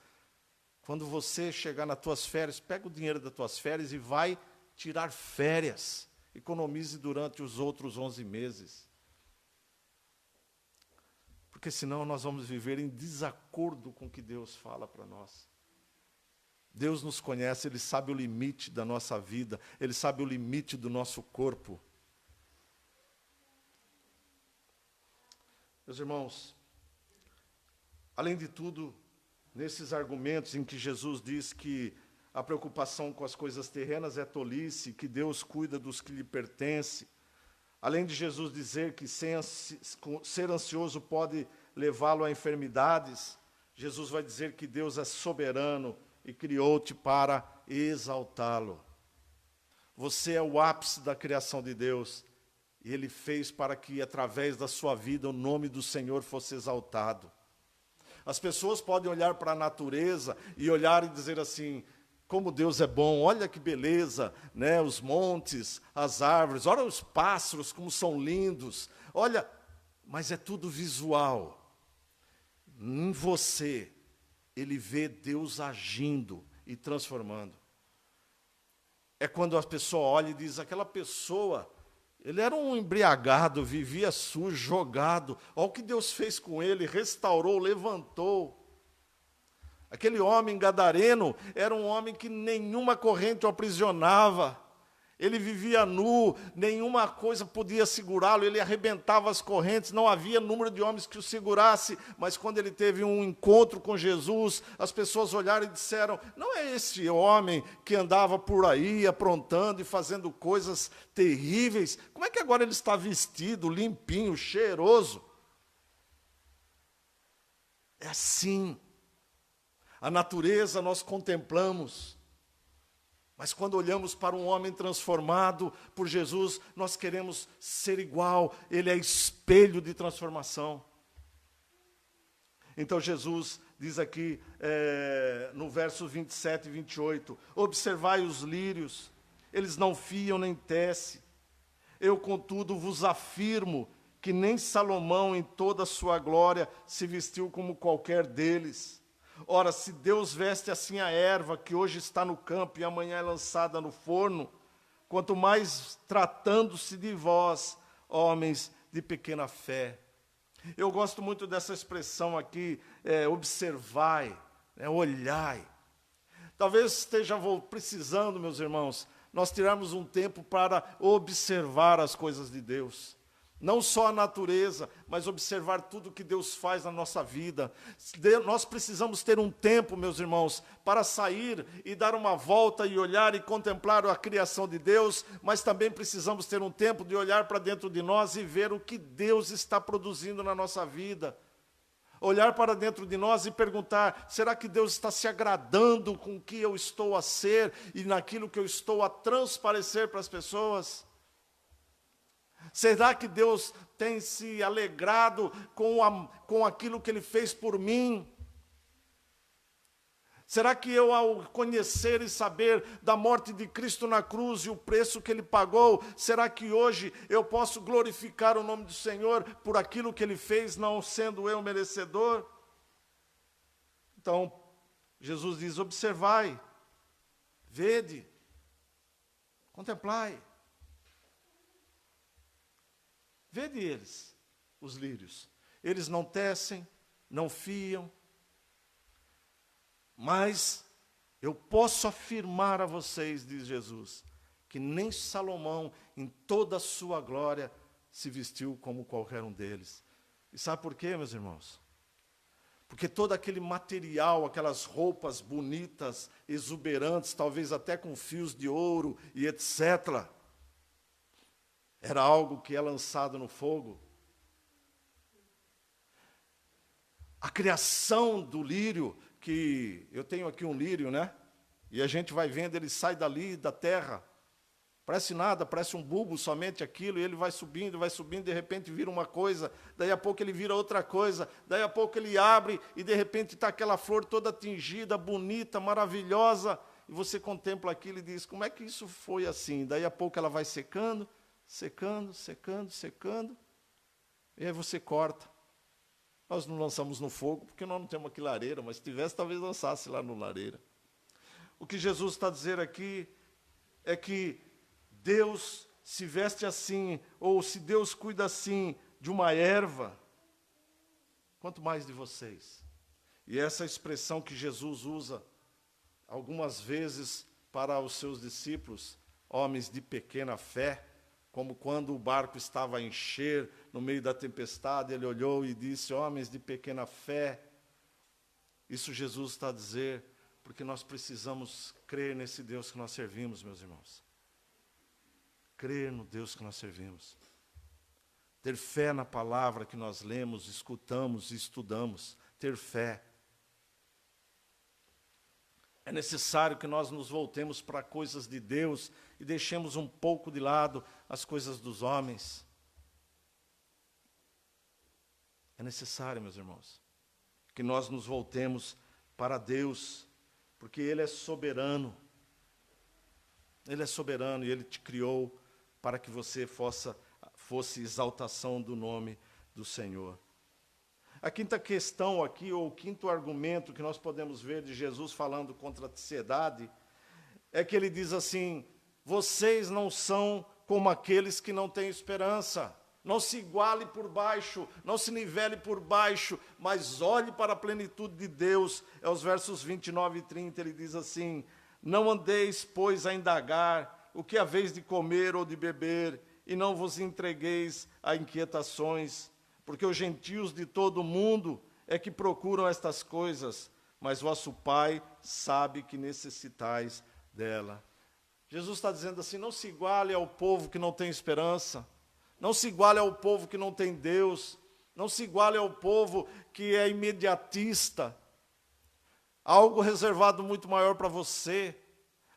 quando você chegar nas tuas férias, pega o dinheiro das tuas férias e vai tirar férias. Economize durante os outros 11 meses. Porque senão nós vamos viver em desacordo com o que Deus fala para nós. Deus nos conhece, Ele sabe o limite da nossa vida, Ele sabe o limite do nosso corpo. Meus irmãos, além de tudo, nesses argumentos em que Jesus diz que a preocupação com as coisas terrenas é tolice, que Deus cuida dos que lhe pertencem, além de Jesus dizer que ser ansioso pode levá-lo a enfermidades, Jesus vai dizer que Deus é soberano, e criou-te para exaltá-lo. Você é o ápice da criação de Deus, e Ele fez para que, através da sua vida, o nome do Senhor fosse exaltado. As pessoas podem olhar para a natureza e olhar e dizer assim, como Deus é bom, olha que beleza, né? Os montes, as árvores, olha os pássaros, como são lindos, olha, mas é tudo visual. Em você, Ele vê Deus agindo e transformando. É quando a pessoa olha e diz, aquela pessoa, ele era um embriagado, vivia sujo, jogado. Olha o que Deus fez com ele, restaurou, levantou. Aquele homem gadareno era um homem que nenhuma corrente o aprisionava. Ele vivia nu, nenhuma coisa podia segurá-lo, ele arrebentava as correntes, não havia número de homens que o segurasse, mas quando ele teve um encontro com Jesus, as pessoas olharam e disseram, não é esse homem que andava por aí aprontando e fazendo coisas terríveis, como é que agora ele está vestido, limpinho, cheiroso? É assim, a natureza nós contemplamos, mas quando olhamos para um homem transformado por Jesus, nós queremos ser igual. Ele é espelho de transformação. Então Jesus diz aqui no verso 27 e 28, observai os lírios, eles não fiam nem tecem. Eu, contudo, vos afirmo que nem Salomão, em toda a sua glória, se vestiu como qualquer deles. Ora, se Deus veste assim a erva, que hoje está no campo e amanhã é lançada no forno, quanto mais tratando-se de vós, homens de pequena fé. Eu gosto muito dessa expressão aqui, observai, olhai. Talvez esteja precisando, meus irmãos, nós tirarmos um tempo para observar as coisas de Deus. Não só a natureza, mas observar tudo que Deus faz na nossa vida. Nós precisamos ter um tempo, meus irmãos, para sair e dar uma volta e olhar e contemplar a criação de Deus, mas também precisamos ter um tempo de olhar para dentro de nós e ver o que Deus está produzindo na nossa vida. Olhar para dentro de nós e perguntar, será que Deus está se agradando com o que eu estou a ser e naquilo que eu estou a transparecer para as pessoas? Será que Deus tem se alegrado com aquilo que Ele fez por mim? Será que eu, ao conhecer e saber da morte de Cristo na cruz e o preço que Ele pagou, será que hoje eu posso glorificar o nome do Senhor por aquilo que Ele fez, não sendo eu merecedor? Então, Jesus diz, observai, vede, contemplai. Vede eles, os lírios. Eles não tecem, não fiam, mas eu posso afirmar a vocês, diz Jesus, que nem Salomão, em toda a sua glória, se vestiu como qualquer um deles. E sabe por quê, meus irmãos? Porque todo aquele material, aquelas roupas bonitas, exuberantes, talvez até com fios de ouro e etc., era algo que é lançado no fogo. A criação do lírio, que eu tenho aqui um lírio, né? E a gente vai vendo, ele sai dali, da terra. Parece nada, parece um bulbo somente aquilo, e ele vai subindo, de repente vira uma coisa, daí a pouco ele vira outra coisa, daí a pouco ele abre, e de repente está aquela flor toda tingida, bonita, maravilhosa, e você contempla aquilo e diz, como é que isso foi assim? Daí a pouco ela vai secando, secando, secando, secando, e aí você corta. Nós não lançamos no fogo, porque nós não temos aqui lareira, mas se tivesse, talvez lançasse lá no lareira. O que Jesus está a dizer aqui é que Deus se veste assim, ou se Deus cuida assim de uma erva, quanto mais de vocês. E essa expressão que Jesus usa algumas vezes para os seus discípulos, homens de pequena fé, como quando o barco estava a encher no meio da tempestade, ele olhou e disse, homens de pequena fé. Isso Jesus está a dizer, porque nós precisamos crer nesse Deus que nós servimos, meus irmãos. Crer no Deus que nós servimos. Ter fé na palavra que nós lemos, escutamos e estudamos. Ter fé. É necessário que nós nos voltemos para coisas de Deus e deixemos um pouco de lado as coisas dos homens. É necessário, meus irmãos, que nós nos voltemos para Deus, porque Ele é soberano. Ele é soberano e Ele te criou para que você fosse exaltação do nome do Senhor. A quinta questão aqui, ou o quinto argumento que nós podemos ver de Jesus falando contra a ansiedade, é que ele diz assim, vocês não são como aqueles que não têm esperança. Não se iguale por baixo, não se nivele por baixo, mas olhe para a plenitude de Deus. É os versos 29 e 30, ele diz assim, não andeis, pois, a indagar o que haveis de comer ou de beber, e não vos entregueis a inquietações, porque os gentios de todo o mundo é que procuram estas coisas, mas vosso Pai sabe que necessitais dela. Jesus está dizendo assim, não se iguale ao povo que não tem esperança, não se iguale ao povo que não tem Deus, não se iguale ao povo que é imediatista. Algo reservado muito maior para você,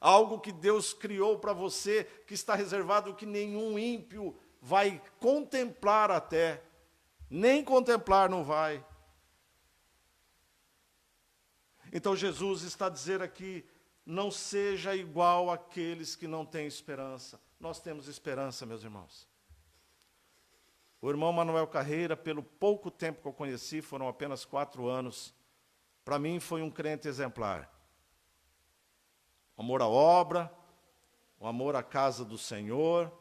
algo que Deus criou para você, que está reservado que nenhum ímpio vai contemplar até. Nem contemplar não vai. Então Jesus está a dizer aqui, não seja igual àqueles que não têm esperança. Nós temos esperança, meus irmãos. O irmão Manuel Carreira, pelo pouco tempo que eu conheci, foram apenas 4 anos, para mim foi um crente exemplar. O amor à obra, o amor à casa do Senhor,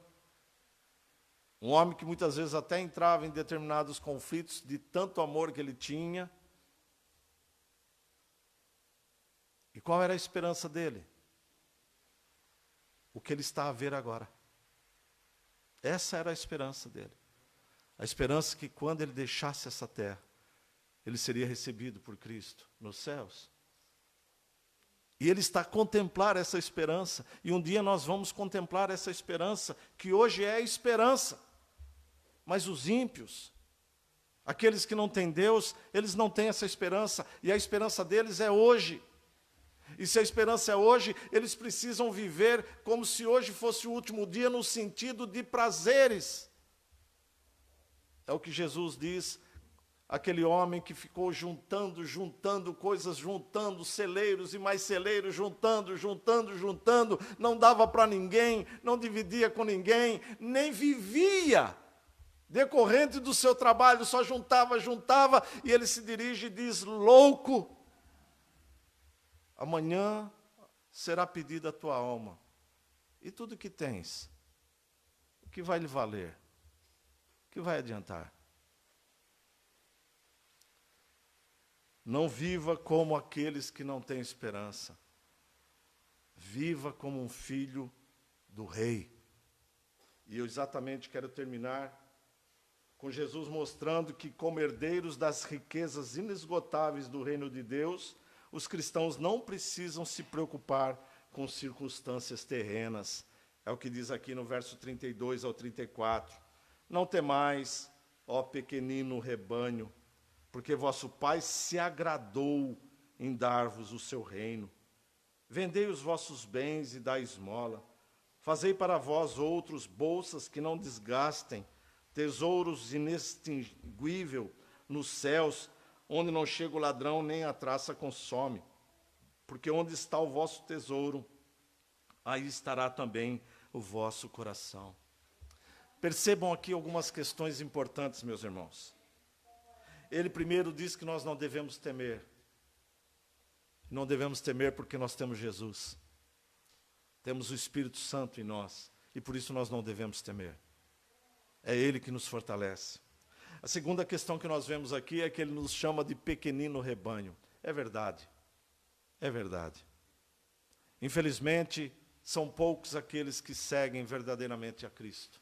um homem que muitas vezes até entrava em determinados conflitos de tanto amor que ele tinha. E qual era a esperança dele? O que ele está a ver agora. Essa era a esperança dele. A esperança que quando ele deixasse essa terra, ele seria recebido por Cristo nos céus. E ele está a contemplar essa esperança. E um dia nós vamos contemplar essa esperança, que hoje é a esperança. Mas os ímpios, aqueles que não têm Deus, eles não têm essa esperança. E a esperança deles é hoje. E se a esperança é hoje, eles precisam viver como se hoje fosse o último dia, no sentido de prazeres. É o que Jesus diz, aquele homem que ficou juntando coisas, juntando celeiros e mais celeiros, juntando, não dava para ninguém, não dividia com ninguém, nem vivia, decorrente do seu trabalho, só juntava, e ele se dirige e diz, louco, amanhã será pedida a tua alma, e tudo que tens, o que vai lhe valer? O que vai adiantar? Não viva como aqueles que não têm esperança. Viva como um filho do rei. E eu exatamente quero terminar com Jesus mostrando que, como herdeiros das riquezas inesgotáveis do reino de Deus, os cristãos não precisam se preocupar com circunstâncias terrenas. É o que diz aqui no verso 32 ao 34. Não temais, ó pequenino rebanho, porque vosso Pai se agradou em dar-vos o seu reino. Vendei os vossos bens e dai esmola. Fazei para vós outros bolsas que não desgastem, tesouros inextinguíveis nos céus, onde não chega o ladrão nem a traça consome. Porque onde está o vosso tesouro, aí estará também o vosso coração. Percebam aqui algumas questões importantes, meus irmãos. Ele primeiro diz que nós não devemos temer. Não devemos temer porque nós temos Jesus. Temos o Espírito Santo em nós. E por isso nós não devemos temer. É Ele que nos fortalece. A segunda questão que nós vemos aqui é que Ele nos chama de pequenino rebanho. É verdade. É verdade. Infelizmente, são poucos aqueles que seguem verdadeiramente a Cristo.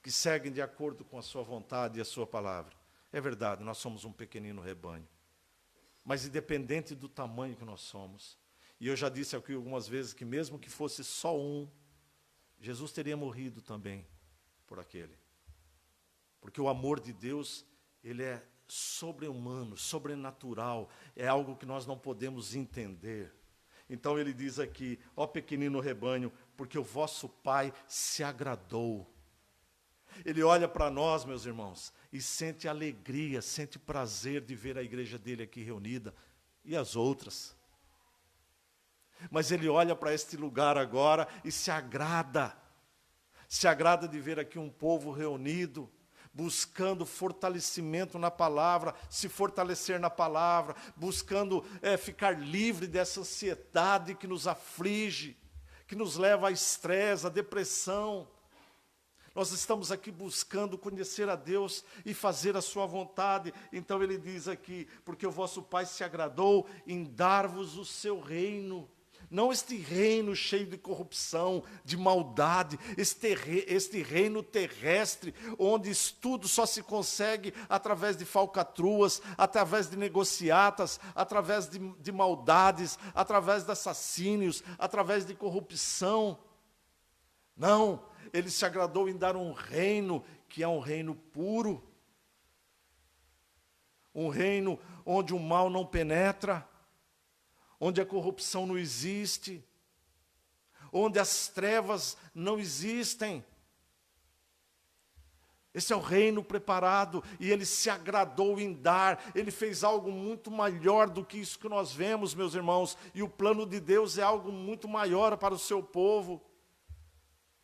Que seguem de acordo com a sua vontade e a sua palavra. É verdade, nós somos um pequenino rebanho. Mas independente do tamanho que nós somos, e eu já disse aqui algumas vezes que mesmo que fosse só um, Jesus teria morrido também por aquele. Porque o amor de Deus, ele é sobre-humano, sobrenatural, é algo que nós não podemos entender. Então ele diz aqui, ó pequenino rebanho, porque o vosso Pai se agradou. Ele olha para nós, meus irmãos, e sente alegria, sente prazer de ver a igreja dele aqui reunida, e as outras. Mas ele olha para este lugar agora e se agrada de ver aqui um povo reunido, buscando fortalecimento na palavra, se fortalecer na palavra, buscando ficar livre dessa ansiedade que nos aflige, que nos leva a estresse, a depressão. Nós estamos aqui buscando conhecer a Deus e fazer a sua vontade. Então ele diz aqui, porque o vosso Pai se agradou em dar-vos o seu reino. Não este reino cheio de corrupção, de maldade, este reino terrestre, onde tudo só se consegue através de falcatruas, através de negociatas, através de maldades, através de assassínios, através de corrupção. Não, ele se agradou em dar um reino que é um reino puro, um reino onde o mal não penetra, onde a corrupção não existe, onde as trevas não existem. Esse é o reino preparado, e Ele se agradou em dar, Ele fez algo muito maior do que isso que nós vemos, meus irmãos, e o plano de Deus é algo muito maior para o seu povo.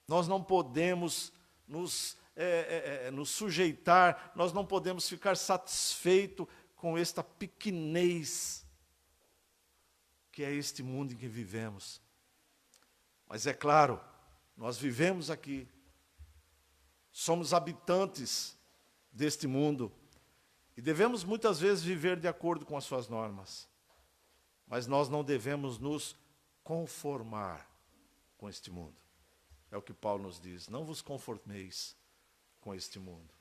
Nós não podemos nos sujeitar, nós não podemos ficar satisfeitos com esta pequenez, que é este mundo em que vivemos. Mas é claro, nós vivemos aqui, somos habitantes deste mundo e devemos muitas vezes viver de acordo com as suas normas. Mas nós não devemos nos conformar com este mundo. É o que Paulo nos diz, não vos conformeis com este mundo.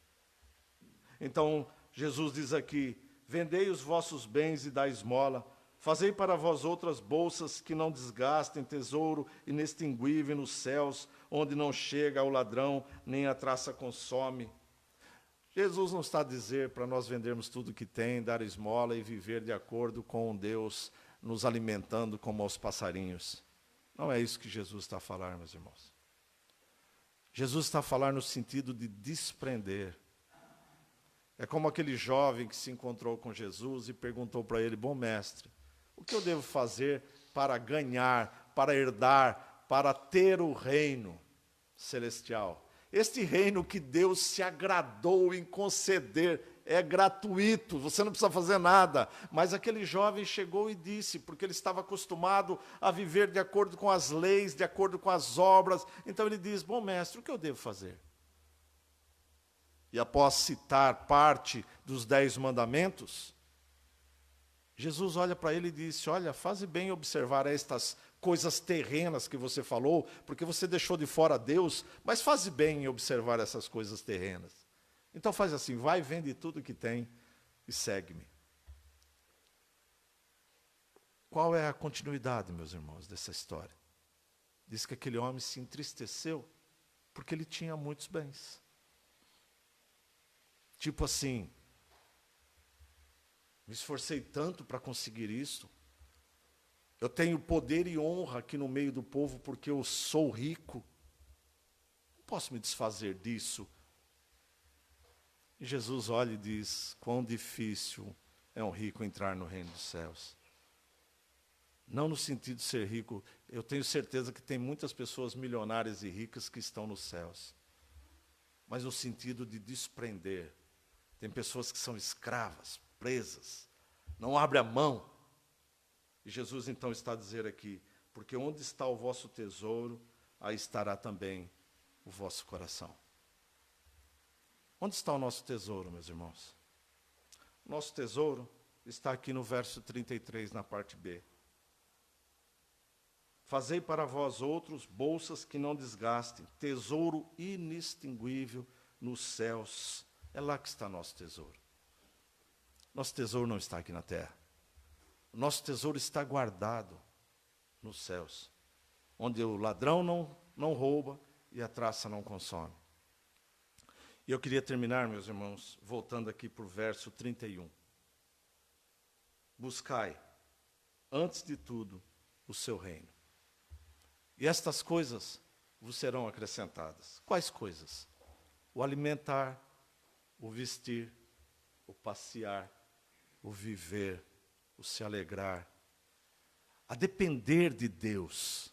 Então, Jesus diz aqui, vendei os vossos bens e dai esmola, fazei para vós outras bolsas que não desgastem, tesouro inextinguível nos céus, onde não chega o ladrão, nem a traça consome. Jesus não está a dizer para nós vendermos tudo que tem, dar esmola e viver de acordo com Deus, nos alimentando como aos passarinhos. Não é isso que Jesus está a falar, meus irmãos. Jesus está a falar no sentido de desprender. É como aquele jovem que se encontrou com Jesus e perguntou para ele, bom mestre, o que eu devo fazer para ganhar, para herdar, para ter o reino celestial? Este reino que Deus se agradou em conceder, é gratuito, você não precisa fazer nada. Mas aquele jovem chegou e disse, porque ele estava acostumado a viver de acordo com as leis, de acordo com as obras. Então ele diz, bom mestre, o que eu devo fazer? E após citar parte dos 10 mandamentos, Jesus olha para ele e disse, olha, faze bem observar estas coisas terrenas que você falou, porque você deixou de fora Deus, mas faze bem em observar essas coisas terrenas. Então faz assim, vai, vende tudo que tem e segue-me. Qual é a continuidade, meus irmãos, dessa história? Diz que aquele homem se entristeceu porque ele tinha muitos bens. Tipo assim, me esforcei tanto para conseguir isso. Eu tenho poder e honra aqui no meio do povo porque eu sou rico. Não posso me desfazer disso. E Jesus olha e diz, quão difícil é um rico entrar no reino dos céus. Não no sentido de ser rico, eu tenho certeza que tem muitas pessoas milionárias e ricas que estão nos céus. Mas no sentido de desprender. Tem pessoas que são escravas, presas, não abre a mão. E Jesus então está a dizer aqui, porque onde está o vosso tesouro, aí estará também o vosso coração. Onde está o nosso tesouro, meus irmãos? O nosso tesouro está aqui no verso 33, na parte B. Fazei para vós outros bolsas que não desgastem, tesouro inextinguível nos céus. É lá que está nosso tesouro. Nosso tesouro não está aqui na terra. Nosso tesouro está guardado nos céus, onde o ladrão não rouba e a traça não consome. E eu queria terminar, meus irmãos, voltando aqui para o verso 31. Buscai, antes de tudo, o seu reino. E estas coisas vos serão acrescentadas. Quais coisas? O alimentar, o vestir, o passear, o viver, o se alegrar. A depender de Deus.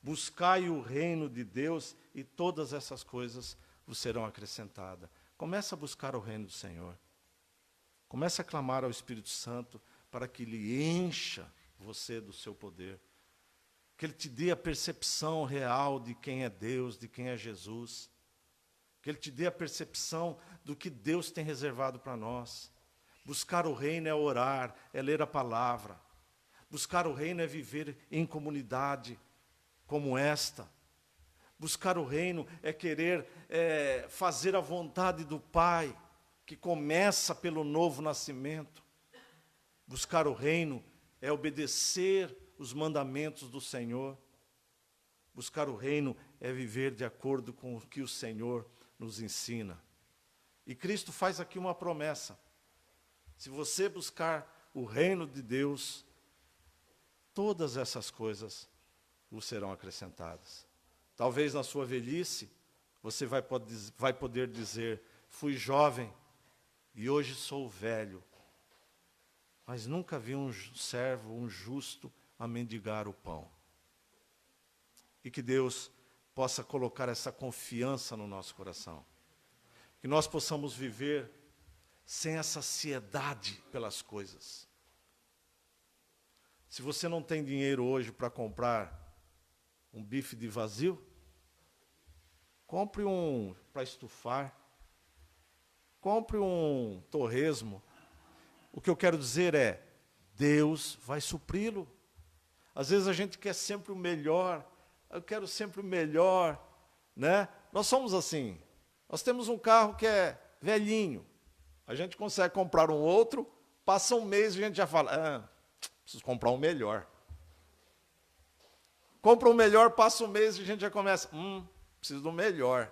Buscai o reino de Deus e todas essas coisas vos serão acrescentadas. Comece a buscar o reino do Senhor. Comece a clamar ao Espírito Santo para que Ele encha você do seu poder. Que Ele te dê a percepção real de quem é Deus, de quem é Jesus. Que Ele te dê a percepção do que Deus tem reservado para nós. Buscar o reino é orar, é ler a palavra. Buscar o reino é viver em comunidade como esta. Buscar o reino é querer fazer a vontade do Pai, que começa pelo novo nascimento. Buscar o reino é obedecer os mandamentos do Senhor. Buscar o reino é viver de acordo com o que o Senhor nos ensina. E Cristo faz aqui uma promessa. Se você buscar o reino de Deus, todas essas coisas vos serão acrescentadas. Talvez na sua velhice, você vai poder dizer, fui jovem e hoje sou velho, mas nunca vi um servo, um justo, a mendigar o pão. E que Deus possa colocar essa confiança no nosso coração. Que nós possamos viver sem essa ansiedade pelas coisas. Se você não tem dinheiro hoje para comprar um bife de vazio, compre um para estufar, compre um torresmo. O que eu quero dizer é, Deus vai supri-lo. Às vezes a gente quer sempre o melhor, eu quero sempre o melhor, né? Nós somos assim, nós temos um carro que é velhinho, a gente consegue comprar um outro, passa um mês e a gente já fala, preciso comprar um melhor. Compra um melhor, passa um mês e a gente já começa, preciso do melhor.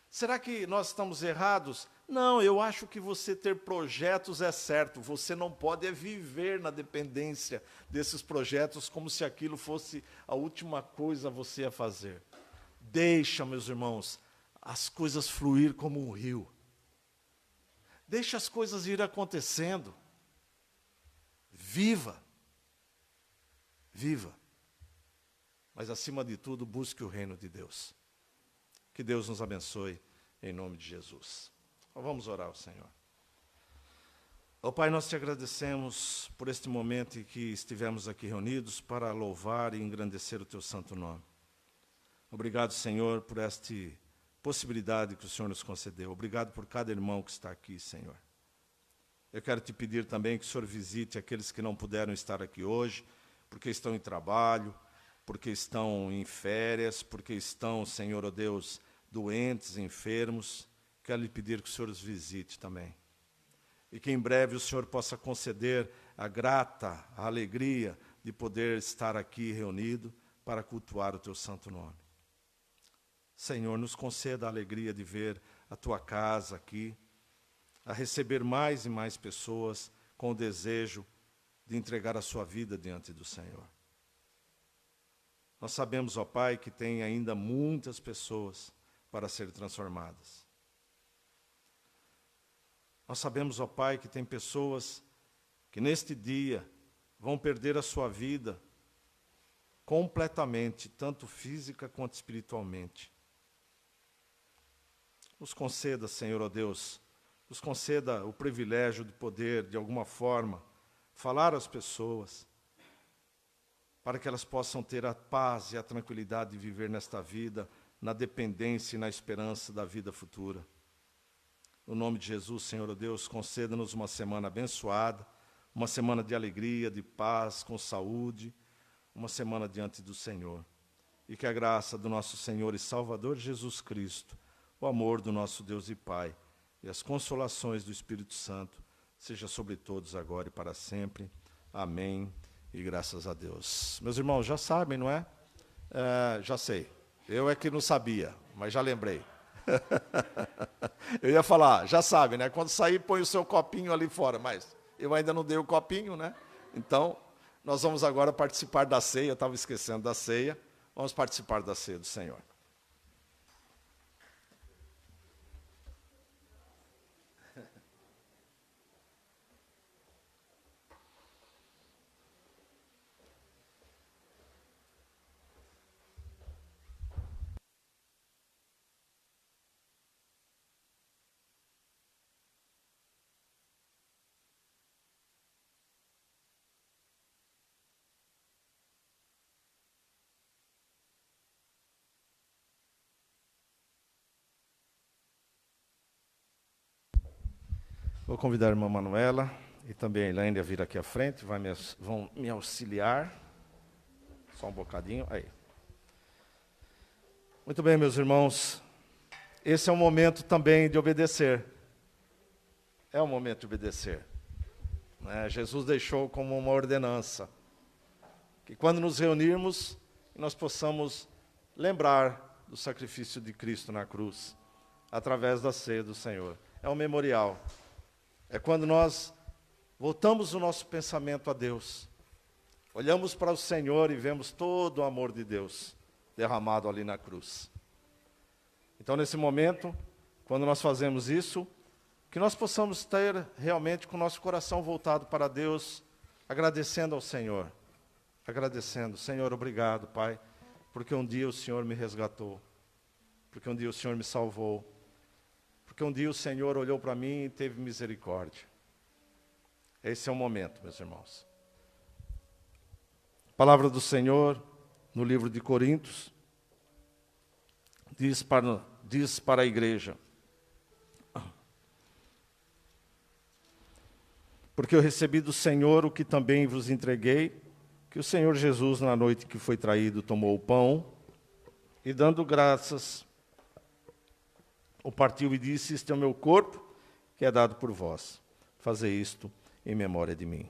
Será que nós estamos errados? Não, eu acho que você ter projetos é certo. Você não pode viver na dependência desses projetos como se aquilo fosse a última coisa a você a fazer. Deixa, meus irmãos, as coisas fluir como um rio. Deixa as coisas ir acontecendo. Viva. Viva. Mas, acima de tudo, busque o reino de Deus. Que Deus nos abençoe, em nome de Jesus. Vamos orar ao Senhor. Ó Pai, nós te agradecemos por este momento em que estivemos aqui reunidos para louvar e engrandecer o teu santo nome. Obrigado, Senhor, por esta possibilidade que o Senhor nos concedeu. Obrigado por cada irmão que está aqui, Senhor. Eu quero te pedir também que o Senhor visite aqueles que não puderam estar aqui hoje, porque estão em trabalho, porque estão em férias, porque estão, Senhor, ó Deus, doentes, enfermos. Quero lhe pedir que o Senhor os visite também. E que em breve o Senhor possa conceder a alegria de poder estar aqui reunido para cultuar o teu santo nome. Senhor, nos conceda a alegria de ver a tua casa aqui, a receber mais e mais pessoas com o desejo de entregar a sua vida diante do Senhor. Nós sabemos, ó Pai, que tem ainda muitas pessoas para serem transformadas. Nós sabemos, ó Pai, que tem pessoas que neste dia vão perder a sua vida completamente, tanto física quanto espiritualmente. Nos conceda, Senhor, ó Deus, nos conceda o privilégio de poder, de alguma forma, falar às pessoas, para que elas possam ter a paz e a tranquilidade de viver nesta vida, na dependência e na esperança da vida futura. No nome de Jesus, Senhor, ó Deus, conceda-nos uma semana abençoada, uma semana de alegria, de paz, com saúde, uma semana diante do Senhor. E que a graça do nosso Senhor e Salvador Jesus Cristo, o amor do nosso Deus e Pai, e as consolações do Espírito Santo, seja sobre todos agora e para sempre. Amém. E graças a Deus. Meus irmãos, já sabem, não é? Já sei. Eu é que não sabia, mas já lembrei. Eu ia falar, já sabe, né? Quando sair, põe o seu copinho ali fora, mas eu ainda não dei o copinho, né? Então, nós vamos agora participar da ceia. Eu estava esquecendo da ceia. Vamos participar da ceia do Senhor. Vou convidar a irmã Manuela e também a Elaine a vir aqui à frente, vão me auxiliar. Só um bocadinho, aí. Muito bem, meus irmãos, esse é um momento também de obedecer. É um momento de obedecer. Jesus deixou como uma ordenança, que quando nos reunirmos, nós possamos lembrar do sacrifício de Cristo na cruz, através da ceia do Senhor. É um memorial. É quando nós voltamos o nosso pensamento a Deus, olhamos para o Senhor e vemos todo o amor de Deus derramado ali na cruz. Então, nesse momento, quando nós fazemos isso, que nós possamos ter realmente com o nosso coração voltado para Deus, agradecendo ao Senhor. Agradecendo, Senhor, obrigado, Pai, porque um dia o Senhor me resgatou, porque um dia o Senhor me salvou, porque um dia o Senhor olhou para mim e teve misericórdia. Esse é o momento, meus irmãos. A palavra do Senhor, no livro de Coríntios, diz para a igreja: porque eu recebi do Senhor o que também vos entreguei, que o Senhor Jesus, na noite que foi traído, tomou o pão e, dando graças, o partiu e disse: este é o meu corpo, que é dado por vós. Fazei isto em memória de mim.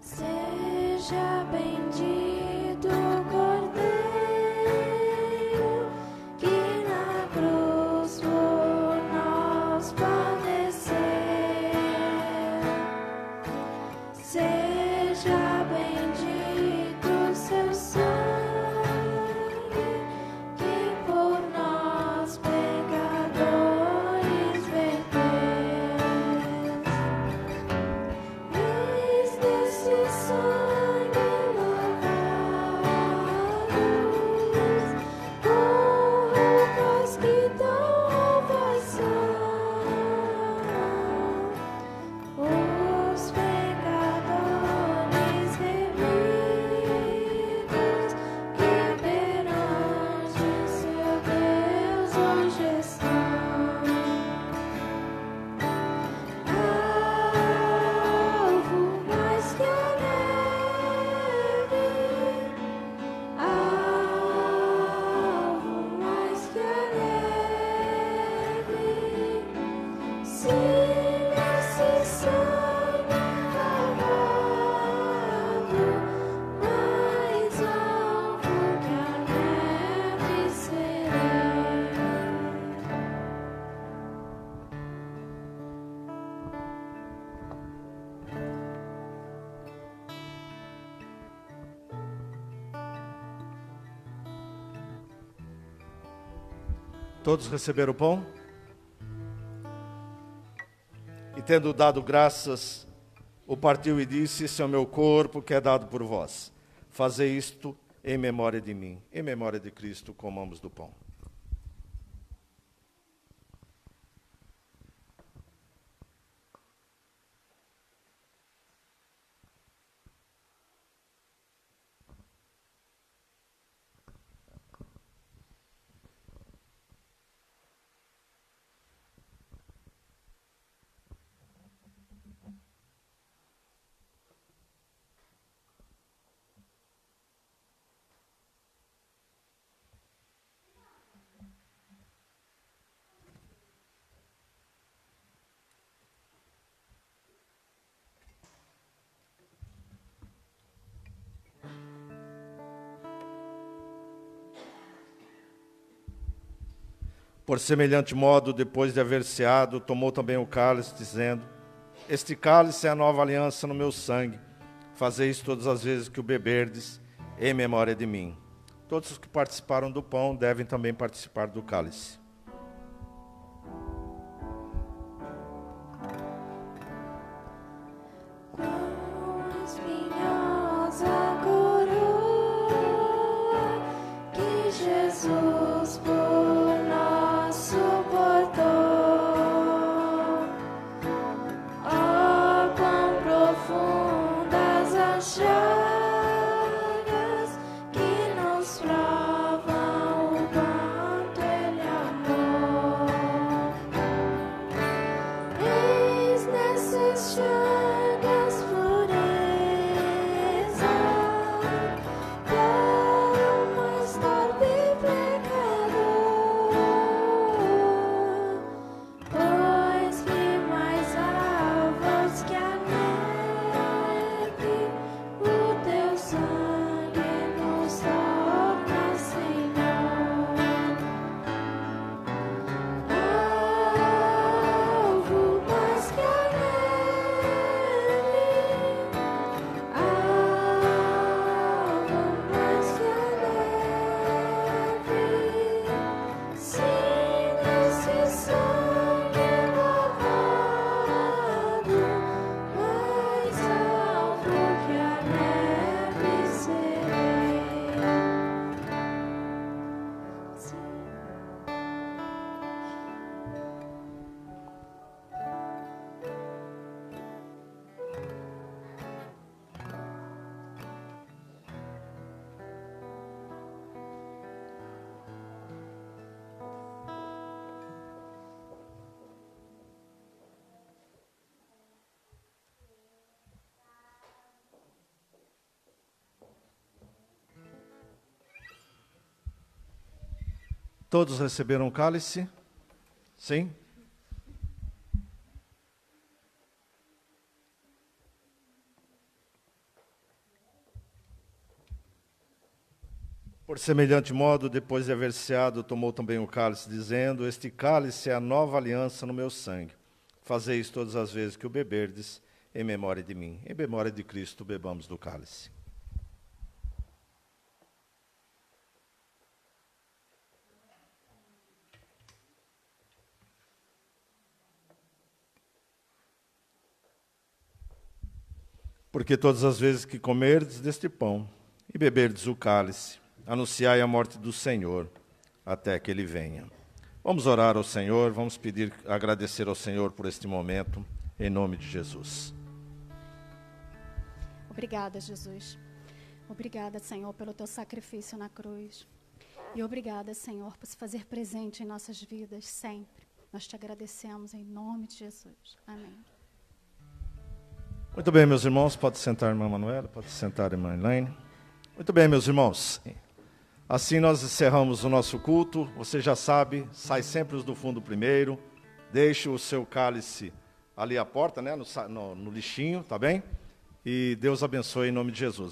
Seja bendito o Cordeiro que na cruz por nós padeceu. Seja bendito seu sangue que por nós pecadores verteu. Eis desse sangue lavados, com roupas que tão vós são, os pecadores remidos, que perante seu Deus hoje estão. Alvo mais que a neve, alvo mais que a neve, se nesse sangue lavado, mais alvo que a neve serei. Todos receberam o pão? E tendo dado graças, o partiu e disse: este é o meu corpo que é dado por vós. Fazei isto em memória de mim. Em memória de Cristo, comamos do pão. Por semelhante modo, depois de haver ceado, tomou também o cálice, dizendo: este cálice é a nova aliança no meu sangue. Fazei isso todas as vezes que o beberdes, em memória de mim. Todos os que participaram do pão devem também participar do cálice. Quão espinhosa a coroa que Jesus por nós suportou. Oh, quão profundas as chagas que nos provam o quanto Ele amou. Todos receberam o cálice? Sim? Por semelhante modo, depois de haver ceado, tomou também o cálice, dizendo: Este cálice é a nova aliança no meu sangue. Fazei isso todas as vezes que o beberdes, em memória de mim. Em memória de Cristo, bebamos do cálice. Porque todas as vezes que comerdes deste pão e beberdes o cálice, anunciai a morte do Senhor, até que Ele venha. Vamos orar ao Senhor, vamos pedir, agradecer ao Senhor por este momento, em nome de Jesus. Obrigada, Jesus. Obrigada, Senhor, pelo teu sacrifício na cruz. E obrigada, Senhor, por se fazer presente em nossas vidas sempre. Nós te agradecemos em nome de Jesus. Amém. Muito bem, meus irmãos, pode sentar, irmã Manuela, pode sentar, irmã Elaine. Muito bem, meus irmãos, assim nós encerramos o nosso culto. Você já sabe, sai sempre os do fundo primeiro, deixe o seu cálice ali à porta, né, no lixinho, tá bem? E Deus abençoe em nome de Jesus.